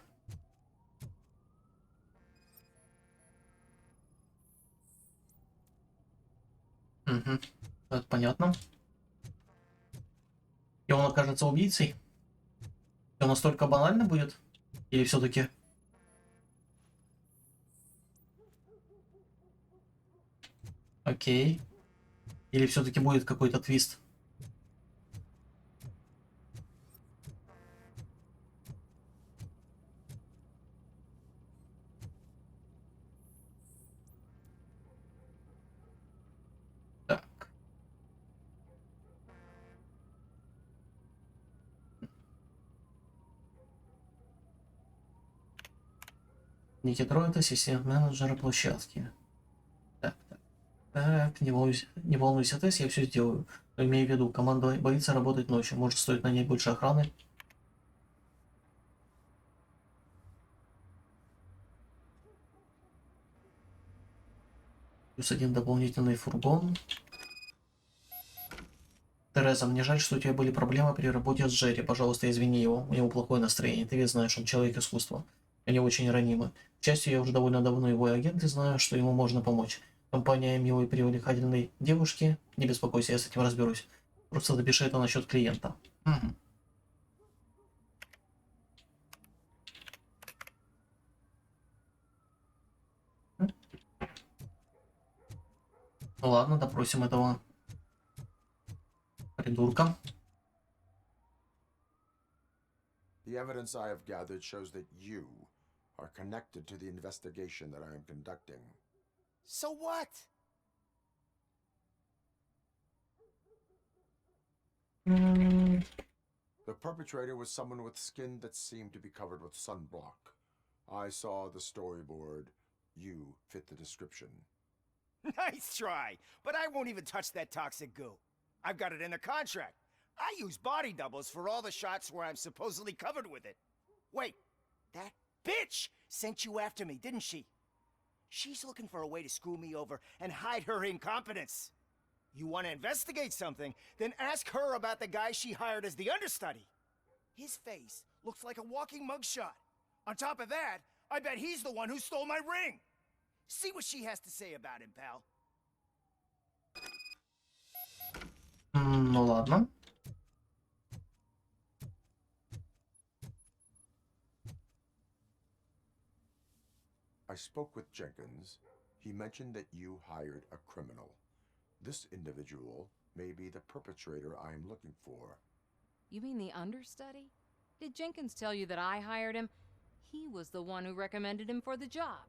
Угу. Это понятно. И он окажется убийцей? Все настолько банально будет? Или все-таки... Окей. Или все-таки будет какой-то твист? Так. Ники Троид, ассистент менеджера площадки. Так, так. Так, не волнуйся, Тесс, я все сделаю. Но имей в виду, команда боится работать ночью. Может, стоит нанять больше охраны? Плюс один дополнительный фургон. Тереза, мне жаль, что у тебя были проблемы при работе с Джерри. Пожалуйста, извини его. У него плохое настроение. Ты ведь знаешь, он человек искусства. Они очень ранимы. К счастью, я уже довольно давно его агент и знаю, что ему можно помочь. Компания милой привлекательной девушки. Не беспокойся, я с этим разберусь. Просто запиши это насчет клиента. Мгм. Ну ладно, допросим этого придурка. The evidence I have gathered shows that you are connected to the investigation that I am conducting. So what? The perpetrator was someone with skin that seemed to be covered with sunblock. I saw the storyboard. You fit the description. Nice try, but I won't even touch that toxic goo. I've got it in the contract. I use body doubles for all the shots where I'm supposedly covered with it. Wait, that bitch sent you after me, didn't she? She's looking for a way to screw me over and hide her incompetence. You want to investigate something, then ask her about the guy she hired as the understudy. His face looks like a walking mugshot. On top of that, I bet he's the one who stole my ring. See what she has to say about him, pal. Ну ладно. I spoke with Jenkins. He mentioned that you hired a criminal. This individual may be the perpetrator I am looking for. You mean the understudy? Did Jenkins tell you that I hired him? He was the one who recommended him for the job.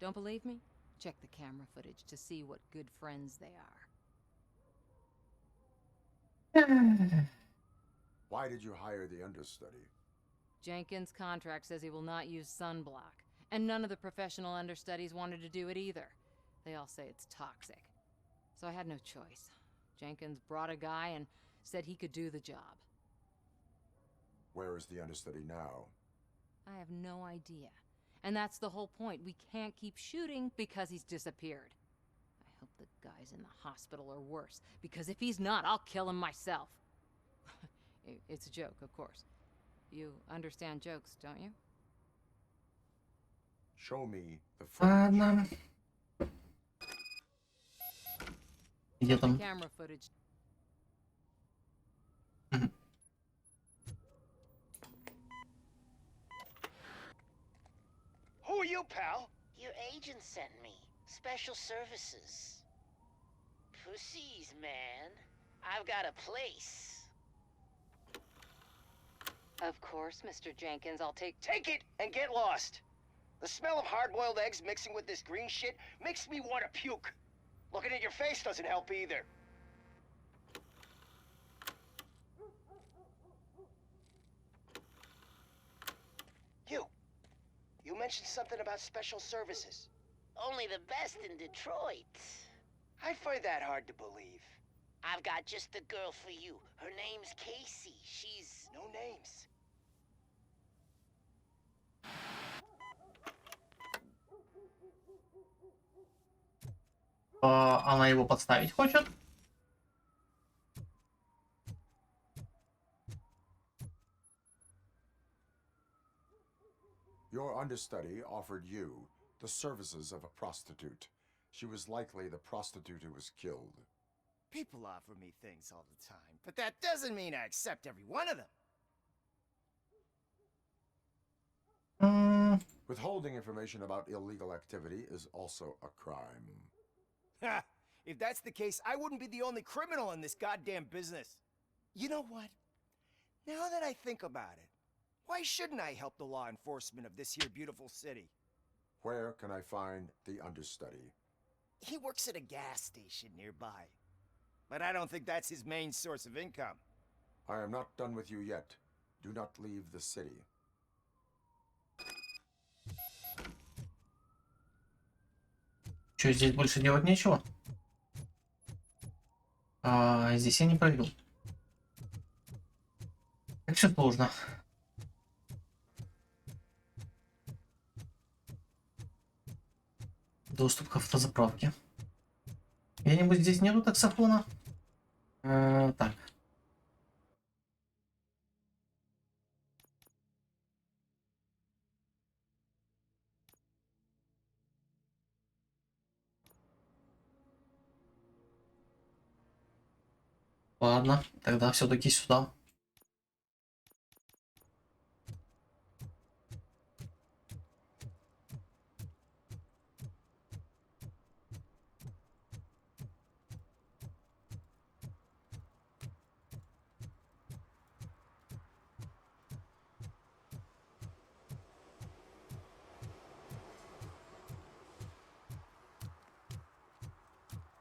Don't believe me? Check the camera footage to see what good friends they are. Why did you hire the understudy? Jenkins' contract says he will not use sunblock, and none of the professional understudies wanted to do it either. They all say it's toxic. So I had no choice. Jenkins brought a guy and said he could do the job. Where is the understudy now? I have no idea. And that's the whole point. We can't keep shooting because he's disappeared. I hope the guy's in the hospital or worse, because if he's not, I'll kill him myself. It's a joke, of course. You understand jokes, don't you? Show me the footage. Ладно. Где там? Camera footage. Who are you, pal? Your agent sent me. Special services. Pussies, man. I've got a place. Of course, Mr. Jenkins, I'll take Take it and get lost. The smell of hard-boiled eggs mixing with this green shit makes me want to puke. Looking at your face doesn't help either. You mentioned something about special services. Only the best in Detroit. I find that hard to believe. I've got just the girl for you. Her name's Casey. She's... No names. Она его подставить хочет? Your understudy offered you the services of a prostitute. She was likely the prostitute who was killed. People offer me things all the time, but that doesn't mean I accept every one of them. Withholding information about illegal activity is also a crime. Ha! If that's the case, I wouldn't be the only criminal in this goddamn business. You know what? Now that I think about it, why shouldn't I help the law enforcement of this here beautiful city? Where can I find the understudy? He works at a gas station nearby. But I don't think that's his main source of income. I am not done with you yet. Do not leave the city. Что, здесь больше делать нечего? Здесь я не провел. Как все сложно. Доступ к автозаправке. Где-нибудь здесь нету таксофона? Так. Ладно, тогда все-таки сюда.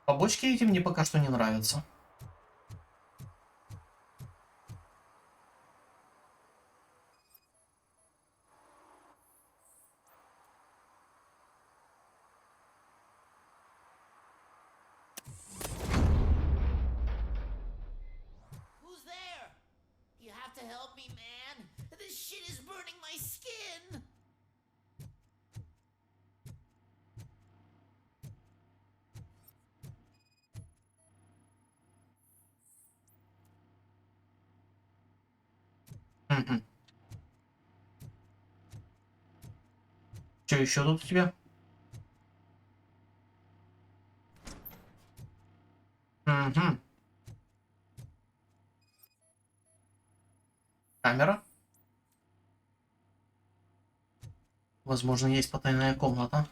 Побочки эти мне пока что не нравятся. Who's there? You have to help me, man. This shit is burning my skin. Что еще тут у тебя? Угу. Камера. Возможно, есть потайная комната.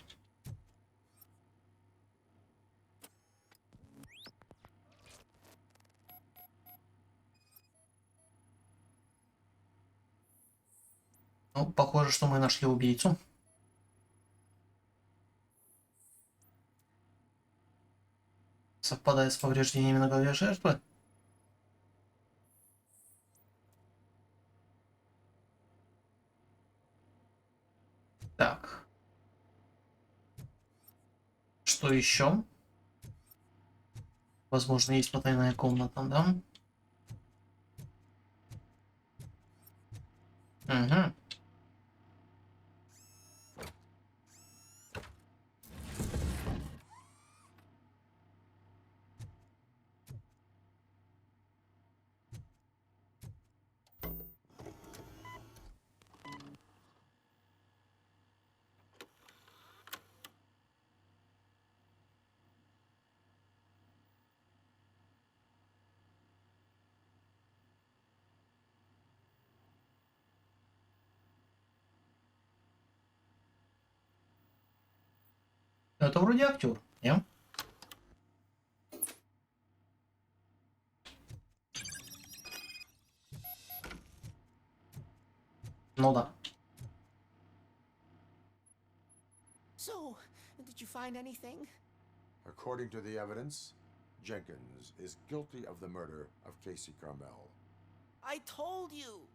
Ну, похоже, что мы нашли убийцу. Совпадает с повреждениями на голове жертвы. Так. Что еще? Возможно, есть потайная комната, да? Угу. Это вроде актер, не? Ну да. So, did you find anything? According to the evidence, Jenkins is guilty of the murder of Casey Carmel. I told you.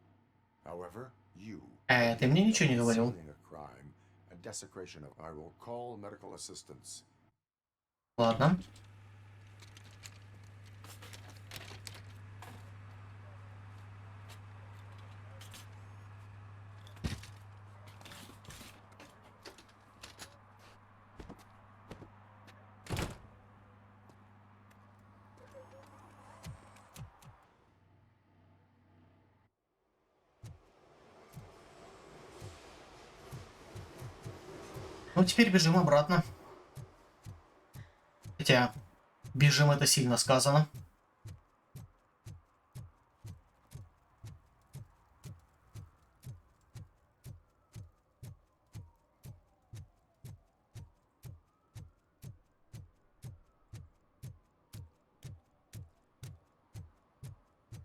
However, you Ты мне ничего не говорил. concealing a crime and desecration of. I will call medical assistance. Ладно. Ну, теперь бежим обратно. Хотя, бежим это сильно сказано.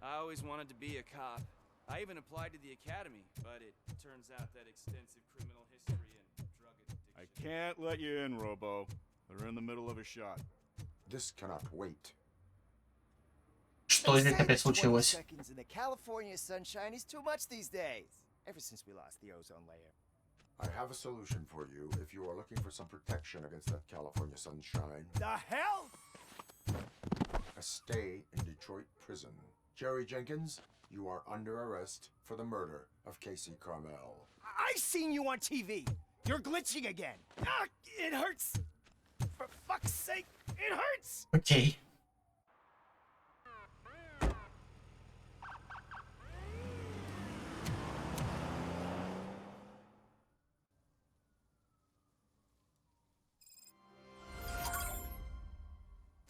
I always wanted to be a cop. I even applied to the academy, but it turns out that extensive criminal history and drug addiction... I can't let you in, Robo. They're in the middle of a shot. This cannot wait. Что здесь опять случилось? Seconds in the California sunshine is too much these days. Ever since we lost the ozone layer. I have a solution for you if you are looking for some protection against that California sunshine. The hell? a stay in Detroit prison. Jerry Jenkins, you are under arrest for the murder of Casey Carmel. I seen you on TV. You're glitching again. Ah, it hurts. For fuck's sake, it hurts. Окей.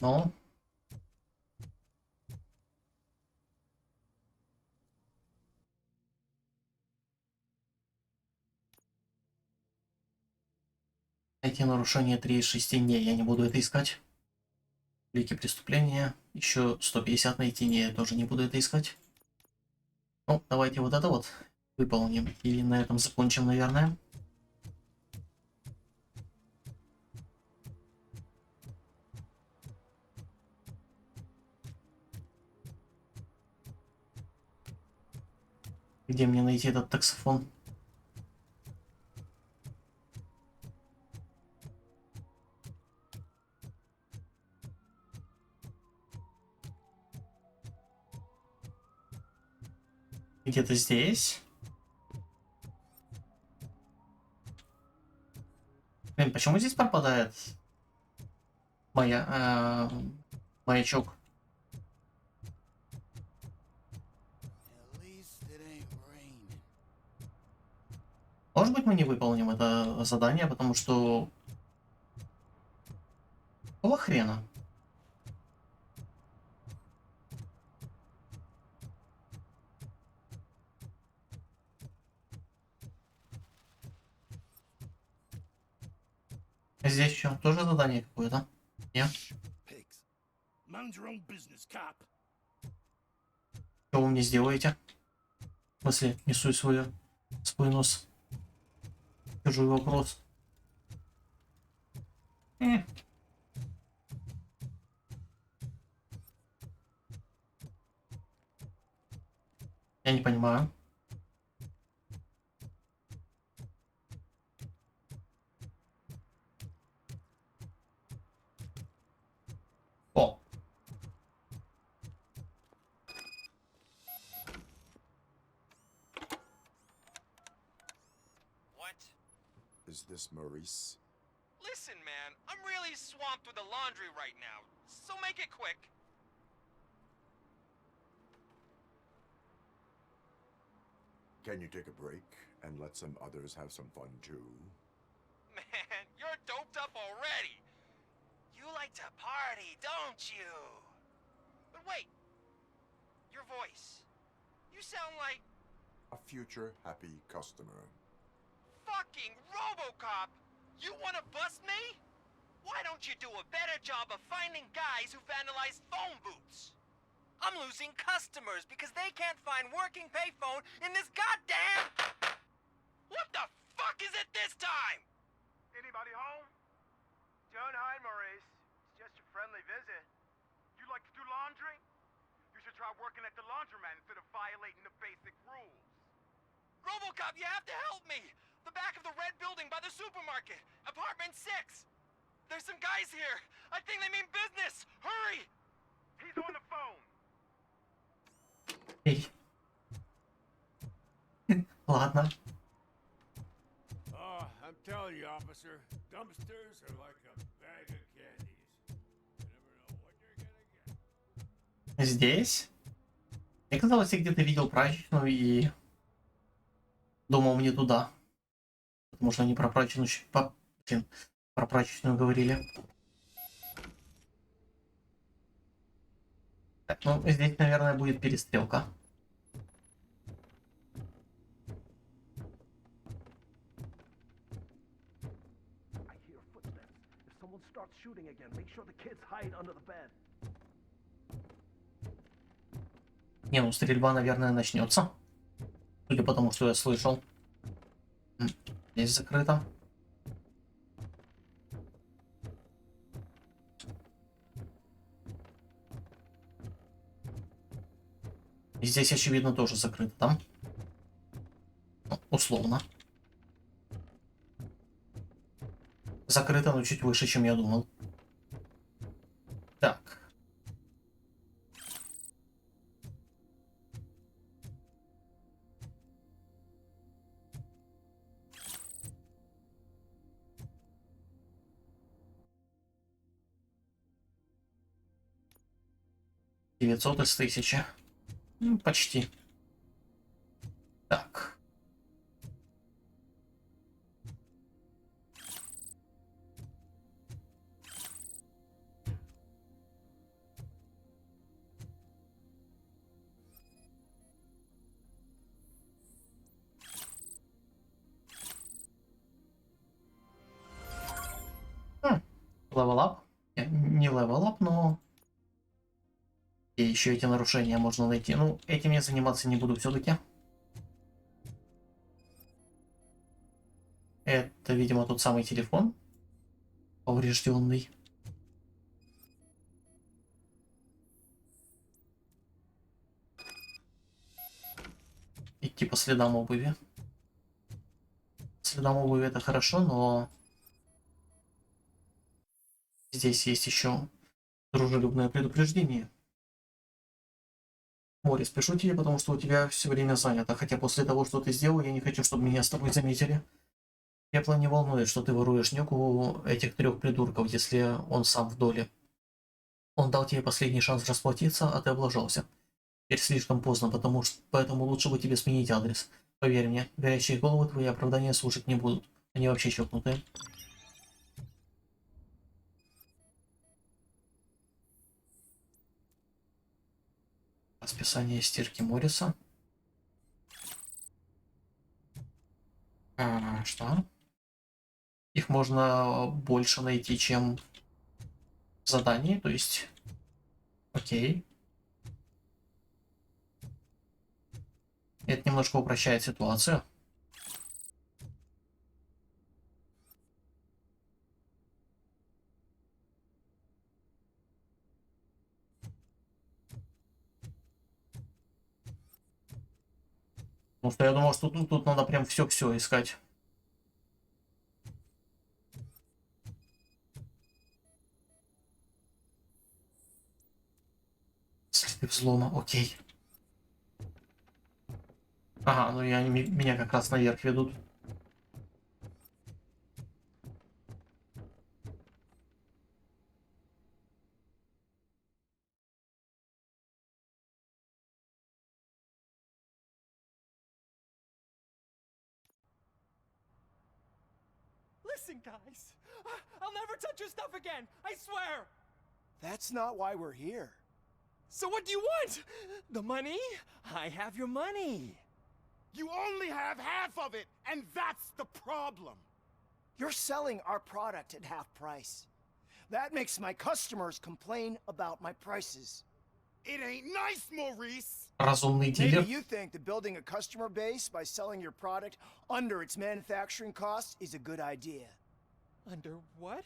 Ну. Эти нарушения 3 из 6 не, я не буду это искать. Великие преступления. Еще 150 найти, не, я тоже не буду это искать. Ну, давайте вот это вот выполним. И на этом закончим, наверное. Где мне найти этот таксофон? Где-то здесь. Блин, почему здесь пропадает моя маячок? Может быть, мы не выполним это задание, потому что... Какого хрена? Здесь что, тоже задание какое-то? Нет? Что вы мне сделаете? В смысле, несу свой нос. Чужой вопрос. Я не понимаю. О. Is this Maurice? Listen, man, I'm really swamped with the laundry right now, so make it quick. Can you take a break and let some others have some fun too? Man, you're doped up already. You like to party, don't you? But wait, your voice. You sound like... A future happy customer. Fucking RoboCop! You wanna bust me? Why don't you do a better job of finding guys who vandalize phone booths? I'm losing customers because they can't find working payphone in this goddamn... What the fuck is it this time? Anybody home? Don't hide, Maurice. It's just a friendly visit. You like to do laundry? You should try working at the laundromat instead of violating the basic rules. RoboCop, you have to help me! The back of the red building by the supermarket. Apartment 6. There's some guys here. I think they mean business. Hurry! He's on the phone. Эй. Ладно. Oh, I'm telling you, officer, dumpsters are like a bag of candies. You never know what you're gonna get. Здесь? Мне казалось, я где-то видел прачечную и думал мне туда. Потому что они про прачечную говорили. Так, ну здесь, наверное, будет перестрелка. Не, ну стрельба, наверное, начнется. Судя по тому, что я слышал. Здесь закрыто. И здесь, очевидно, тоже закрыто, да? Ну, условно. Закрыто, но чуть выше, чем я думал. Так. 900 из 1000. Ну, почти. Так. Level up. Не level up, но... И еще эти нарушения можно найти. Ну, этим я заниматься не буду все-таки. Это, видимо, тот самый телефон. Поврежденный. Идти по следам обуви. Следам обуви это хорошо, но... Здесь есть еще дружелюбное предупреждение. Мори, спешу тебе, потому что у тебя все время занято. Хотя после того, что ты сделал, я не хочу, чтобы меня с тобой заметили. Пепла не волнует, что ты воруешь нюк у этих 3 придурков, если он сам в доле. Он дал тебе последний шанс расплатиться, а ты облажался. Теперь слишком поздно, поэтому лучше бы тебе сменить адрес. Поверь мне, горячие головы твои оправдания слушать не будут. Они вообще чокнутые. Расписание стирки Морриса. Что? Их можно больше найти, чем в задании, то есть... Окей. Это немножко упрощает ситуацию. Потому что я думал, что тут надо прям все искать. Следы взлома, окей. Ага, ну и они меня как раз наверх ведут. Listen, guys. I'll never touch your stuff again. I swear. That's not why we're here. So what do you want? The money? I have your money. You only have half of it, and that's the problem. You're selling our product at half price. That makes my customers complain about my prices. It ain't nice, Maurice. Разумный дилер. Maybe you think that building a customer base by selling your product under its manufacturing costs is a good idea. Under what?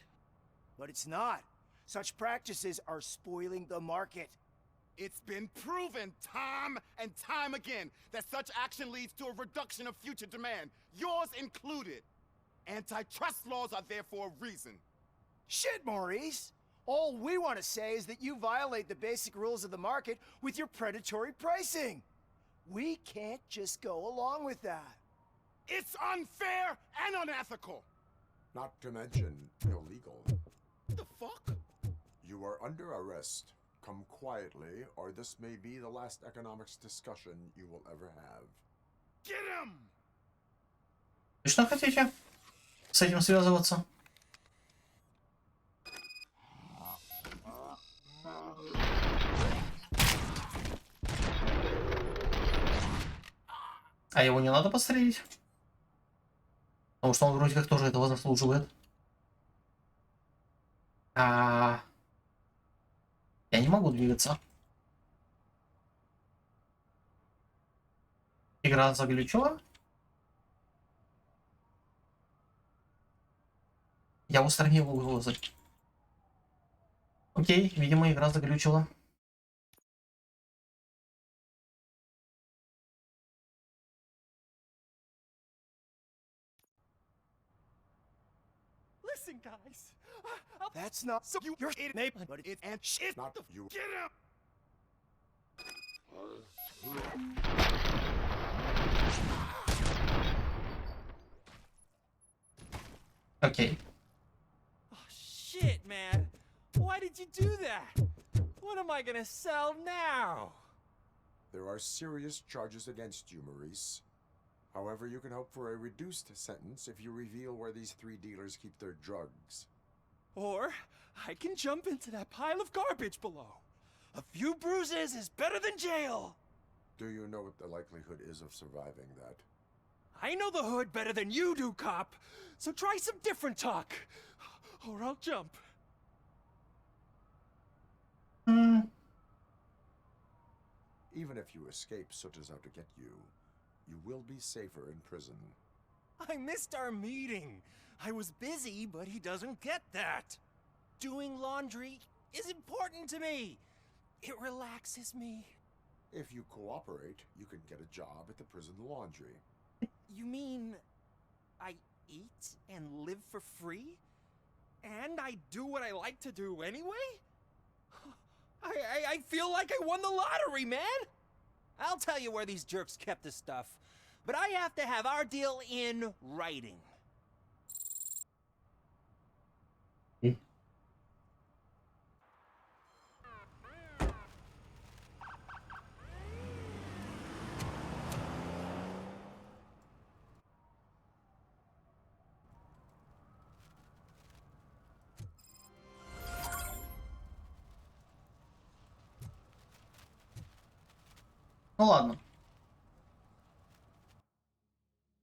But it's not. Such practices are spoiling the market. It's been proven time and time again that such action leads to a reduction of future demand, yours included. Antitrust laws are there for a reason. Shit, Maurice! All we want to say is that you violate the basic rules of the market with your predatory pricing. We can't just go along with that. It's unfair and unethical. Not to mention illegal. What the fuck? You are under arrest. Come quietly, or this may be the last economics discussion you will ever have. Get him! Вы что хотите с этим связываться? А его не надо подстрелить? Потому что он вроде как тоже этого заслуживает. Я не могу двигаться. Игра заглючила. Я устранил угрозы. Окей, видимо, игра заглючила. Listen, guys. That's not so you're it, but it's and shit. Not you. Get him! Окей. Oh shit, man. Why did you do that? What What am I gonna sell now? There are serious charges against you, Maurice. However, you can hope for a reduced sentence if you reveal where these 3 dealers keep their drugs. Or I can jump into that pile of garbage below. A few bruises is better than jail. Do you know what the likelihood is of surviving that? I know the hood better than you do, cop. So try some different talk, or I'll jump. Even if you escape Soot is out to get you, you will be safer in prison. I missed our meeting. I was busy, but he doesn't get that. Doing laundry is important to me. It relaxes me. If you cooperate, you can get a job at the prison laundry. You mean I eat and live for free? And I do what I like to do anyway? I feel like I won the lottery, man! I'll tell you where these jerks kept the stuff, but I have to have our deal in writing. Ну ладно.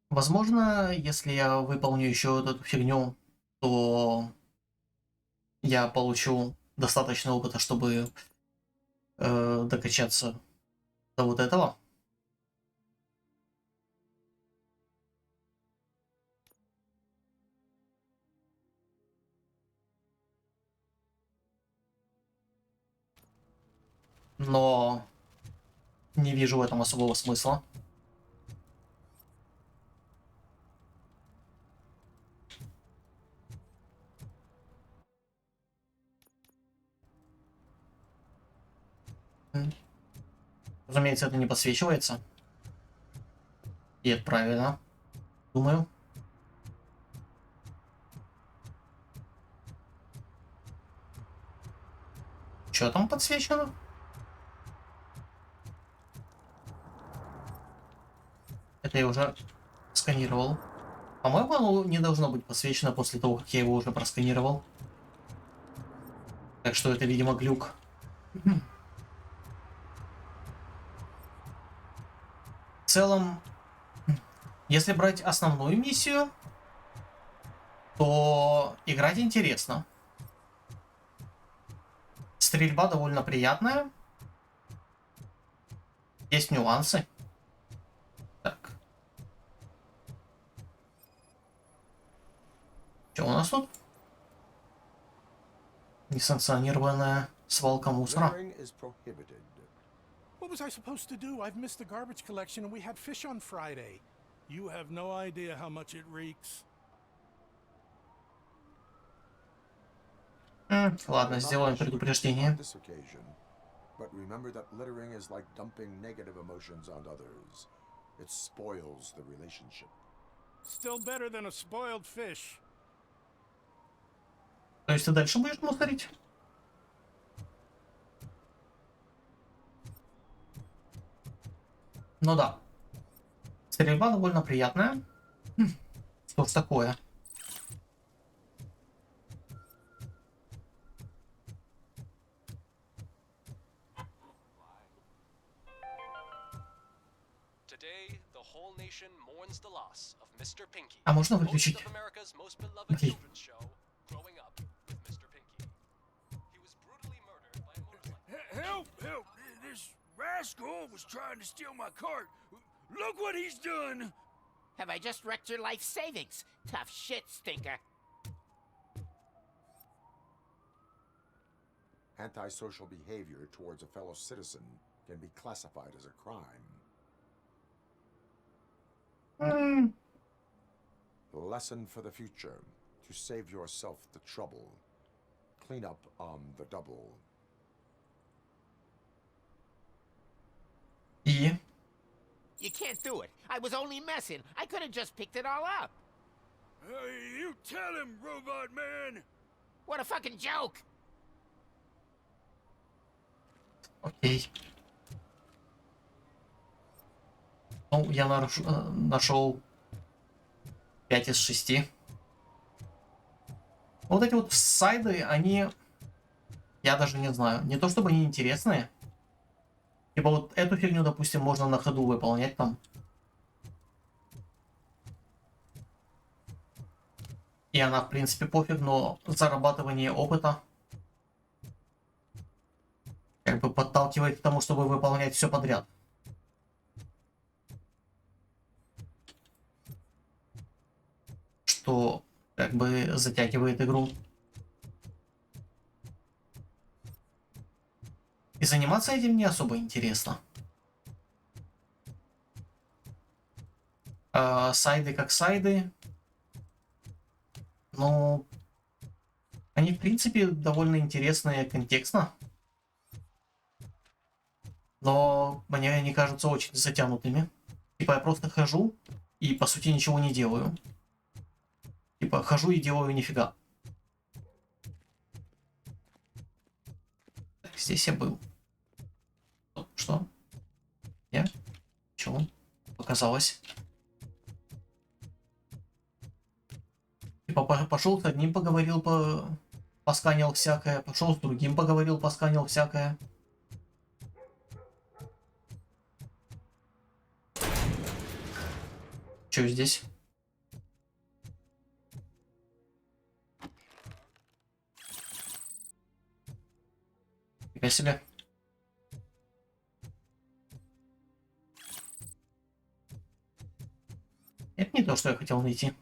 Возможно, если я выполню еще вот эту фигню, то я получу достаточно опыта, чтобы докачаться до вот этого. Но не вижу в этом особого смысла. Разумеется, это не подсвечивается. И это правильно, думаю. Что там подсвечено? Это я уже сканировал. По-моему, оно не должно быть подсвечено после того, как я его уже просканировал. Так что это, видимо, глюк. В целом, если брать основную миссию, то играть интересно. Стрельба довольно приятная. Есть нюансы. Так. Что у нас тут? Несанкционированная свалка мусора. What was I supposed to do? I've missed the garbage collection and we had fish on Friday. You have no idea how much it reeks. Ладно, сделаем предупреждение. But remember that littering is like dumping negative emotions on others. It spoils the relationship. Still better than a spoiled fish. То есть ты дальше будешь мусорить? Ну да. Стрельба довольно приятная. Что ж такое? А можно выключить? Окей. Help! Help! This rascal was trying to steal my cart. Look what he's done! Have I just wrecked your life savings? Tough shit, stinker. Antisocial behavior towards a fellow citizen can be classified as a crime. Lesson for the future. To save yourself the trouble. Clean up on the double. И? You can't do it. I was only messing. I could have just picked it all up. You tell him, Robot Man! What a fucking joke! Окей. Ну, я нашел 5 из 6. Вот эти вот сайды, они... Я даже не знаю. Не то чтобы они интересные. Типа вот эту фигню, допустим, можно на ходу выполнять там. И она, в принципе, пофиг, но зарабатывание опыта как бы подталкивает к тому, чтобы выполнять все подряд. Что как бы затягивает игру. И заниматься этим не особо интересно. Сайды как сайды. Но они, в принципе, довольно интересные контекстно. Но мне они кажутся очень затянутыми. Типа я просто хожу и, по сути, ничего не делаю. Типа хожу и делаю нифига. Так, здесь я был. Что? Я? Чего? Показалось. Типа пошел с одним поговорил, посканил всякое. Пошел с другим поговорил, посканил всякое. Что здесь? Фига себе. Это не то, что я хотел найти.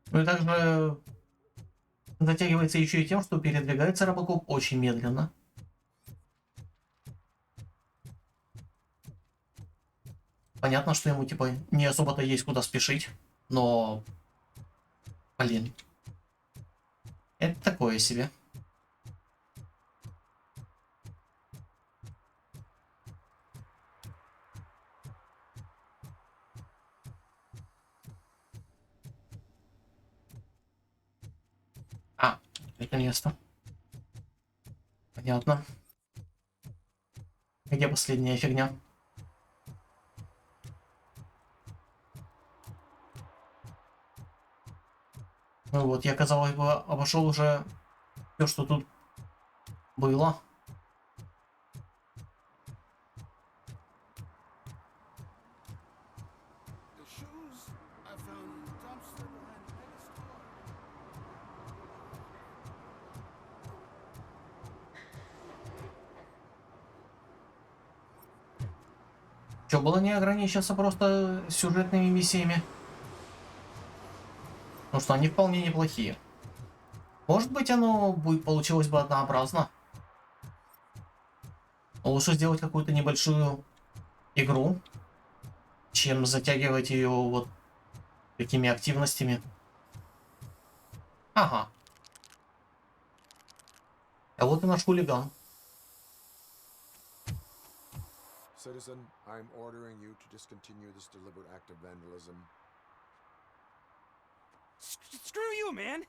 Ну и также затягивается еще и тем, что передвигается RoboCop очень медленно. Понятно, что ему типа не особо-то есть куда спешить, но... Блин. Это такое себе. А, наконец-то. Понятно. Где последняя фигня? Ну вот, я, казалось бы, обошел уже все, что тут было. Что, было не ограничиться просто сюжетными миссиями? Ну что, они вполне неплохие. Может быть, оно получилось бы однообразно. Но лучше сделать какую-то небольшую игру, чем затягивать ее вот такими активностями. Ага. А вот и наш хулиган. Citizen, I'm ordering you to discontinue this deliberate act of vandalism. Screw you, man!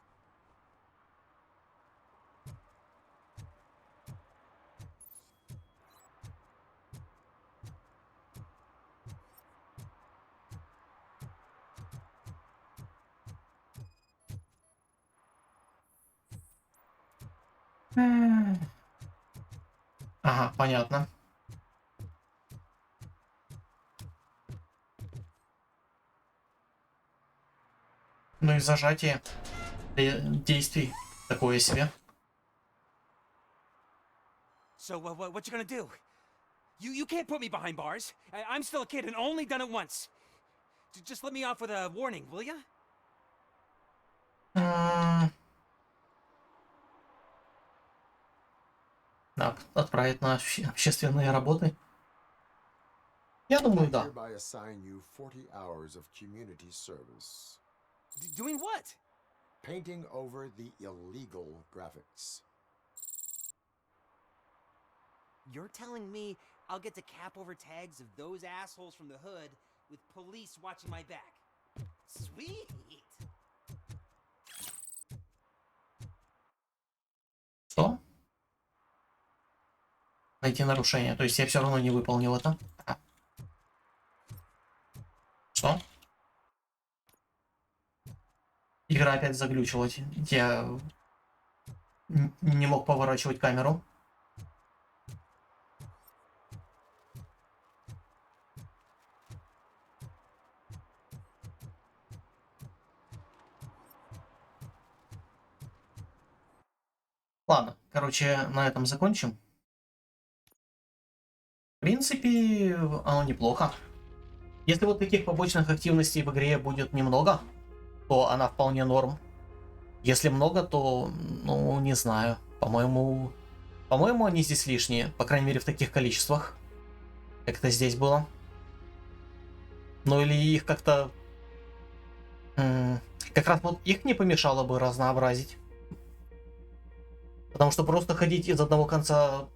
Ага, понятно. Ну и зажатие действий такое себе. So, what you gonna do? You can't put me behind bars. I'm still a kid and only done it once. Just let me off with a warning, will ya? Да, отправить на общественные работы. Я думаю, да. Hereby assign you 40 hours of community service. Doing what? Painting over the illegal graphics. You're telling me I'll get to cap over tags of those assholes from the hood with police watching my back? Sweet! найти нарушение. То есть я все равно не выполнил это. Что? Игра опять заглючила. Я не мог поворачивать камеру. Ладно, короче, на этом закончим. В принципе, оно неплохо. Если вот таких побочных активностей в игре будет немного, то она вполне норм. Если много, то, ну, не знаю. По-моему, они здесь лишние. По крайней мере, в таких количествах, как это здесь было. Ну или их как-то... Как раз вот их не помешало бы разнообразить. Потому что просто ходить из одного конца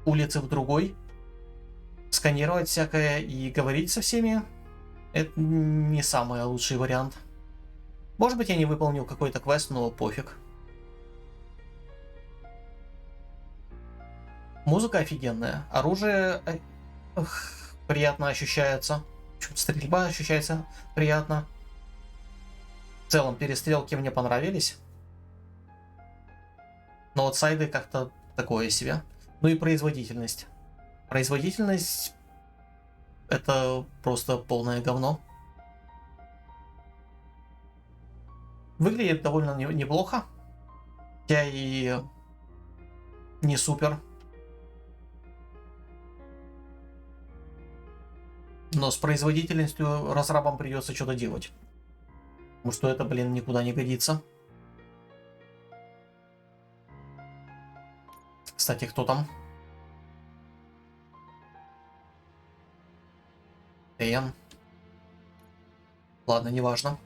улицы в другой, сканировать всякое и говорить со всеми, это не самый лучший вариант. Может быть, я не выполнил какой-то квест, но пофиг. Музыка офигенная. Оружие приятно ощущается. Стрельба ощущается приятно. В целом, перестрелки мне понравились. Но вот сайды как-то такое себе. Ну и производительность. Производительность — это просто полное говно. Выглядит довольно неплохо. Хотя и не супер. Но с производительностью разрабам придется что-то делать. Потому что это, блин, никуда не годится. Кстати, кто там? Эн. Ладно, неважно.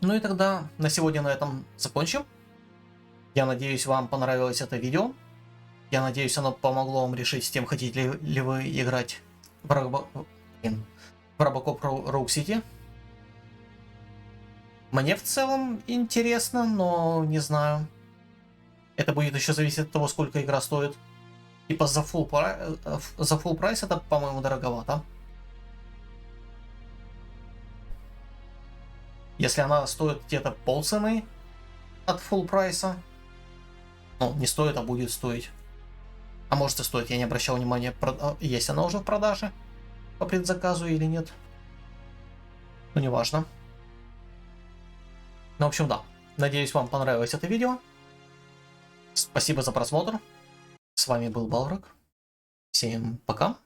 Ну и тогда на сегодня на этом закончим. Я надеюсь, вам понравилось это видео. Я надеюсь, оно помогло вам решить с тем, хотите ли вы играть в RoboCop Rogue City. Мне в целом интересно, но не знаю. Это будет еще зависеть от того, сколько игра стоит. Типа за full прайс это, по-моему, дороговато. Если она стоит где-то полцены от full прайса, ну, не стоит, а будет стоить. А может и стоит, я не обращал внимания, есть она уже в продаже по предзаказу или нет. Ну, неважно. Ну, в общем, да. Надеюсь, вам понравилось это видео. Спасибо за просмотр. С вами был Балрак. Всем пока.